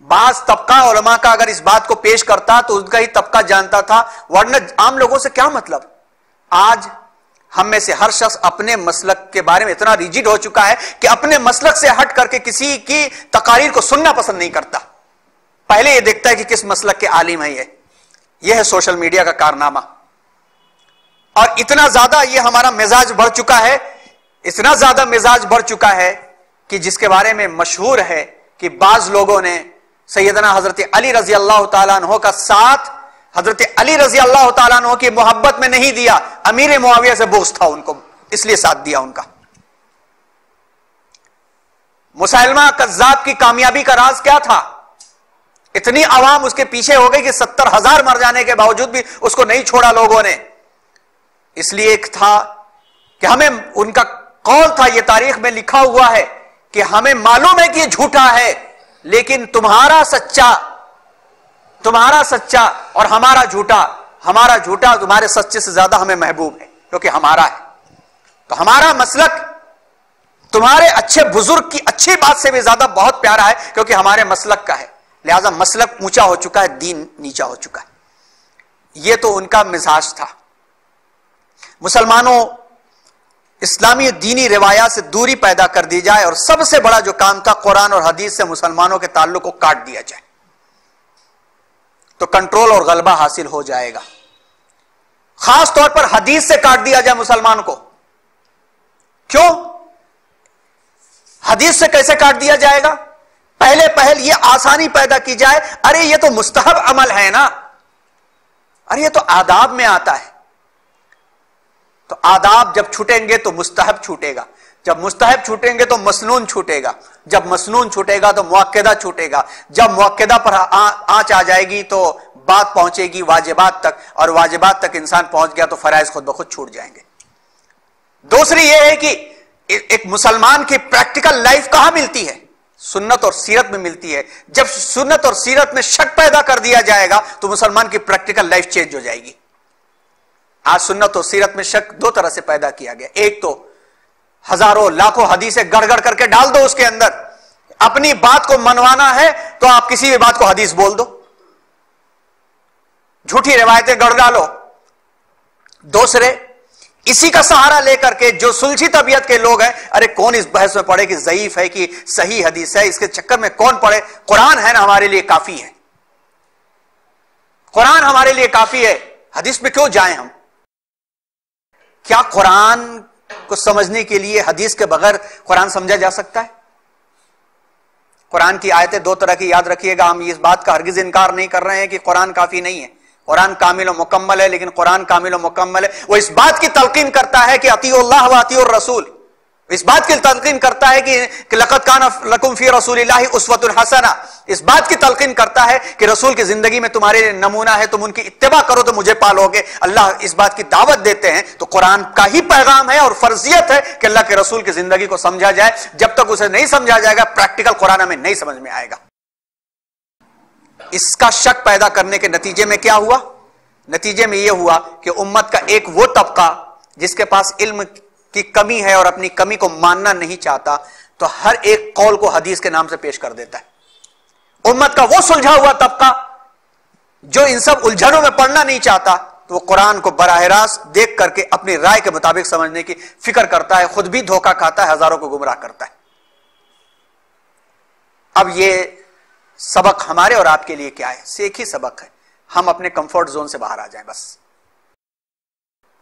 بعض طبقہ علماء کا اگر اس بات کو پیش کرتا تو ان کا ہی طبقہ جانتا تھا, ورنہ عام لوگوں سے کیا مطلب. آج ہم میں سے ہر شخص اپنے مسلک کے بارے میں اتنا ریجڈ ہو چکا ہے کہ اپنے مسلک سے ہٹ کر کے کسی کی تقاریر کو سننا پسند نہیں کرتا. پہلے یہ دیکھتا ہے کہ کس مسلک کے عالم ہیں. یہ ہے سوشل میڈیا کا کارنامہ. اور اتنا زیادہ یہ ہمارا مزاج بڑھ چکا ہے, اتنا زیادہ مزاج بڑھ چکا ہے کہ جس کے بارے میں مشہور ہے کہ بعض لوگوں نے سیدنا حضرت علی رضی اللہ تعالیٰ عنہ کا ساتھ حضرت علی رضی اللہ تعالیٰ عنہ کی محبت میں نہیں دیا, امیر معاویہ سے بغض تھا ان کو, اس لیے ساتھ دیا ان کا. مسلمہ کذاب کی کامیابی کا راز کیا تھا؟ اتنی عوام اس کے پیچھے ہو گئی کہ 70,000 مر جانے کے باوجود بھی اس کو نہیں چھوڑا لوگوں نے. اس لیے ایک تھا کہ ہمیں ان کا قول تھا, یہ تاریخ میں لکھا ہوا ہے کہ ہمیں معلوم ہے کہ یہ جھوٹا ہے, لیکن تمہارا سچا اور ہمارا جھوٹا تمہارے سچے سے زیادہ ہمیں محبوب ہے, کیونکہ ہمارا ہے. تو ہمارا مسلک تمہارے اچھے بزرگ کی اچھی بات سے بھی زیادہ بہت پیارا ہے, کیونکہ ہمارے مسلک کا ہے. لہذا مسلک اونچا ہو چکا ہے, دین نیچا ہو چکا ہے. یہ تو ان کا مزاج تھا. مسلمانوں, اسلامی دینی روایات سے دوری پیدا کر دی جائے, اور سب سے بڑا جو کام تھا قرآن اور حدیث سے مسلمانوں کے تعلق کو کاٹ دیا جائے, تو کنٹرول اور غلبہ حاصل ہو جائے گا. خاص طور پر حدیث سے کاٹ دیا جائے مسلمان کو. کیوں؟ حدیث سے کیسے کاٹ دیا جائے گا؟ پہل یہ آسانی پیدا کی جائے, ارے یہ تو مستحب عمل ہے نا, ارے یہ تو آداب میں آتا ہے. تو آداب جب چھوٹیں گے تو مستحب چھوٹے گا, جب مستحب چھوٹیں گے تو مسنون چھوٹے گا, جب مسنون چھوٹے گا تو مؤکدہ چھوٹے گا, جب مؤکدہ پر آنچ آ جائے گی تو بات پہنچے گی واجبات تک, اور واجبات تک انسان پہنچ گیا تو فرائض خود بخود چھوٹ جائیں گے. دوسری یہ ہے کہ ایک مسلمان کی پریکٹیکل لائف کہاں ملتی ہے؟ سنت اور سیرت میں ملتی ہے. جب سنت اور سیرت میں شک پیدا کر دیا جائے گا تو مسلمان کی پریکٹیکل لائف چینج ہو جائے گی. آج سنت اور سیرت میں شک دو طرح سے پیدا کیا گیا. ایک تو ہزاروں لاکھوں حدیثیں گڑ گڑ کر کے ڈال دو اس کے اندر, اپنی بات کو منوانا ہے تو آپ کسی بھی بات کو حدیث بول دو, جھوٹی روایتیں گڑ ڈالو. دوسرے, اسی کا سہارا لے کر کے جو سلجھی طبیعت کے لوگ ہیں, ارے کون اس بحث میں پڑے کہ ضعیف ہے کہ صحیح حدیث ہے, اس کے چکر میں کون پڑے, قرآن ہے نا ہمارے لیے کافی ہے, قرآن ہمارے لیے کافی ہے, حدیث میں کیوں جائیں ہم؟ کیا قرآن کو سمجھنے کے لیے حدیث کے بغیر قرآن سمجھا جا سکتا ہے؟ قرآن کی آیتیں دو طرح کی یاد رکھیے گا. ہم اس بات کا ہرگز انکار نہیں کر رہے ہیں کہ قرآن کافی نہیں ہے, قرآن کامل و مکمل ہے, لیکن قرآن کامل و مکمل ہے وہ اس بات کی تلقین کرتا ہے کہ اطیعوا اللہ و اطیعوا الرسول, اس بات کی تلقین کرتا ہے کہ لقد کان لکم فی رسول اللہ اسوۃ حسنہ, اس بات کی تلقین کرتا ہے کہ رسول کی زندگی میں تمہارے لیے نمونہ ہے, تم ان کی اتباع کرو تو مجھے پالو گے. اللہ اس بات کی دعوت دیتے ہیں. تو قرآن کا ہی پیغام ہے اور فرضیت ہے کہ اللہ کے رسول کی زندگی کو سمجھا جائے. جب تک اسے نہیں سمجھا جائے گا پریکٹیکل قرآن ہمیں نہیں سمجھ میں آئے گا. اس کا شک پیدا کرنے کے نتیجے میں کیا ہوا؟ نتیجے میں یہ ہوا کہ امت کا ایک وہ طبقہ جس کے پاس علم کی کمی ہے اور اپنی کمی کو ماننا نہیں چاہتا, تو ہر ایک قول کو حدیث کے نام سے پیش کر دیتا ہے. امت کا وہ سلجھا ہوا طبقہ جو ان سب الجھنوں میں پڑنا نہیں چاہتا, تو وہ قرآن کو براہ راست دیکھ کر کے اپنی رائے کے مطابق سمجھنے کی فکر کرتا ہے, خود بھی دھوکہ کھاتا ہے, ہزاروں کو گمراہ کرتا ہے. اب یہ سبق ہمارے اور آپ کے لیے کیا ہے؟ ایک ہی سبق ہے, ہم اپنے کمفرٹ زون سے باہر آ جائیں. بس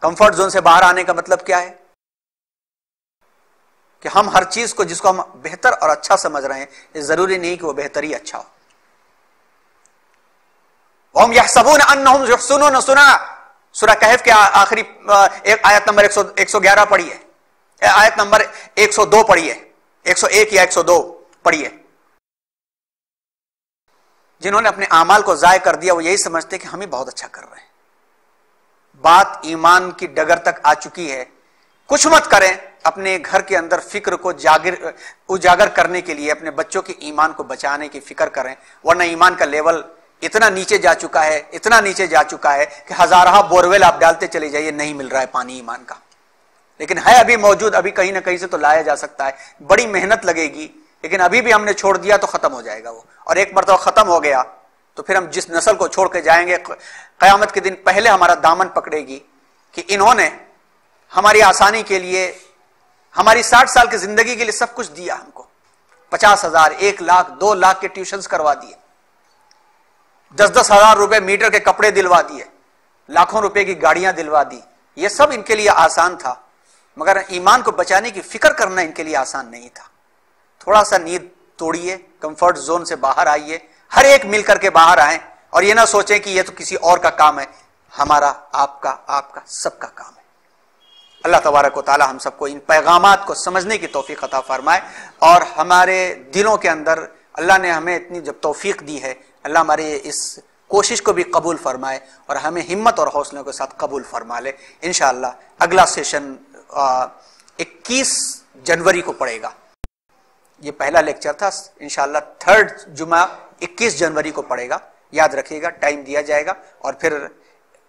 کمفرٹ زون سے باہر آنے کا مطلب کیا ہے؟ کہ ہم ہر چیز کو جس کو ہم بہتر اور اچھا سمجھ رہے ہیں, یہ ضروری نہیں کہ وہ بہتر ہی اچھا ہو. وَهُمْ يَحْسَبُونَ أَنَّهُمْ يُحْسِنُونَ صُنْعًا, سورہ کہف کے آخری آیت نمبر 111 پڑھی ہے, آیت نمبر 102 پڑھی ہے, 101 یا 102 پڑھی ہے. جنہوں نے اپنے اعمال کو ضائع کر دیا وہ یہی سمجھتے کہ ہم ہی بہت اچھا کر رہے ہیں. بات ایمان کی ڈگر تک آ چکی ہے. کچھ مت کریں, اپنے گھر کے اندر فکر کو اجاگر کرنے کے لیے اپنے بچوں کے ایمان کو بچانے کی فکر کریں, ورنہ ایمان کا لیول اتنا نیچے جا چکا ہے، اتنا نیچے جا چکا ہے کہ ہزارہ بورویل آپ ڈالتے چلے جائیے، نہیں مل رہا ہے پانی ایمان کا، لیکن ہے ابھی موجود، ابھی کہیں نہ کہیں سے تو لایا جا سکتا ہے، بڑی محنت لگے گی، لیکن ابھی بھی ہم نے چھوڑ دیا تو ختم ہو جائے گا وہ، اور ایک مرتبہ ختم ہو گیا تو پھر ہم جس نسل کو چھوڑ کے جائیں گے قیامت کے دن پہلے ہمارا دامن پکڑے گی کہ انہوں نے ہماری آسانی کے لیے، ہماری 60 سال کی زندگی کے لیے سب کچھ دیا، ہم کو 50,000 1 لاکھ 2 لاکھ کے ٹیوشنز کروا دیے، 10-10 ہزار روپے میٹر کے کپڑے دلوا دیے، لاکھوں روپے کی گاڑیاں دلوا دی، یہ سب ان کے لیے آسان تھا، مگر ایمان کو بچانے کی فکر کرنا ان کے لیے آسان نہیں تھا۔ تھوڑا سا نیند توڑیے، کمفرٹ زون سے باہر آئیے، ہر ایک مل کر کے باہر آئیں، اور یہ نہ سوچیں کہ یہ تو کسی اور کا کام ہے، ہمارا، آپ کا سب کا کام ہے۔ اللہ تبارک و تعالی ہم سب کو ان پیغامات کو سمجھنے کی توفیق عطا فرمائے، اور ہمارے دلوں کے اندر اللہ نے ہمیں اتنی جب توفیق دی ہے، اللہ ہمارے اس کوشش کو بھی قبول فرمائے اور ہمیں ہمت اور حوصلے کے ساتھ قبول فرما لے۔ انشاءاللہ اگلا سیشن 21 جنوری کو پڑے گا، یہ پہلا لیکچر تھا، انشاءاللہ 3rd جمعہ 21 جنوری کو پڑے گا، یاد رکھیے گا، ٹائم دیا جائے گا، اور پھر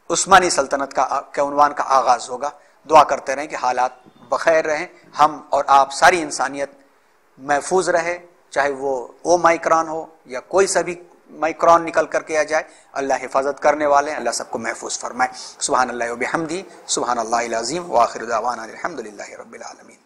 عثمانی سلطنت کا عنوان کا آغاز ہوگا۔ دعا کرتے رہیں کہ حالات بخیر رہیں، ہم اور آپ ساری انسانیت محفوظ رہے، چاہے وہ او مائکران ہو یا کوئی سا بھی مائکران نکل کر کے آ جائے، اللہ حفاظت کرنے والے ہیں، اللہ سب کو محفوظ فرمائے۔ سبحان اللہ و بحمدہ، سبحان اللہ العظیم، وآخر دعوانا الحمد للہ رب العالمین۔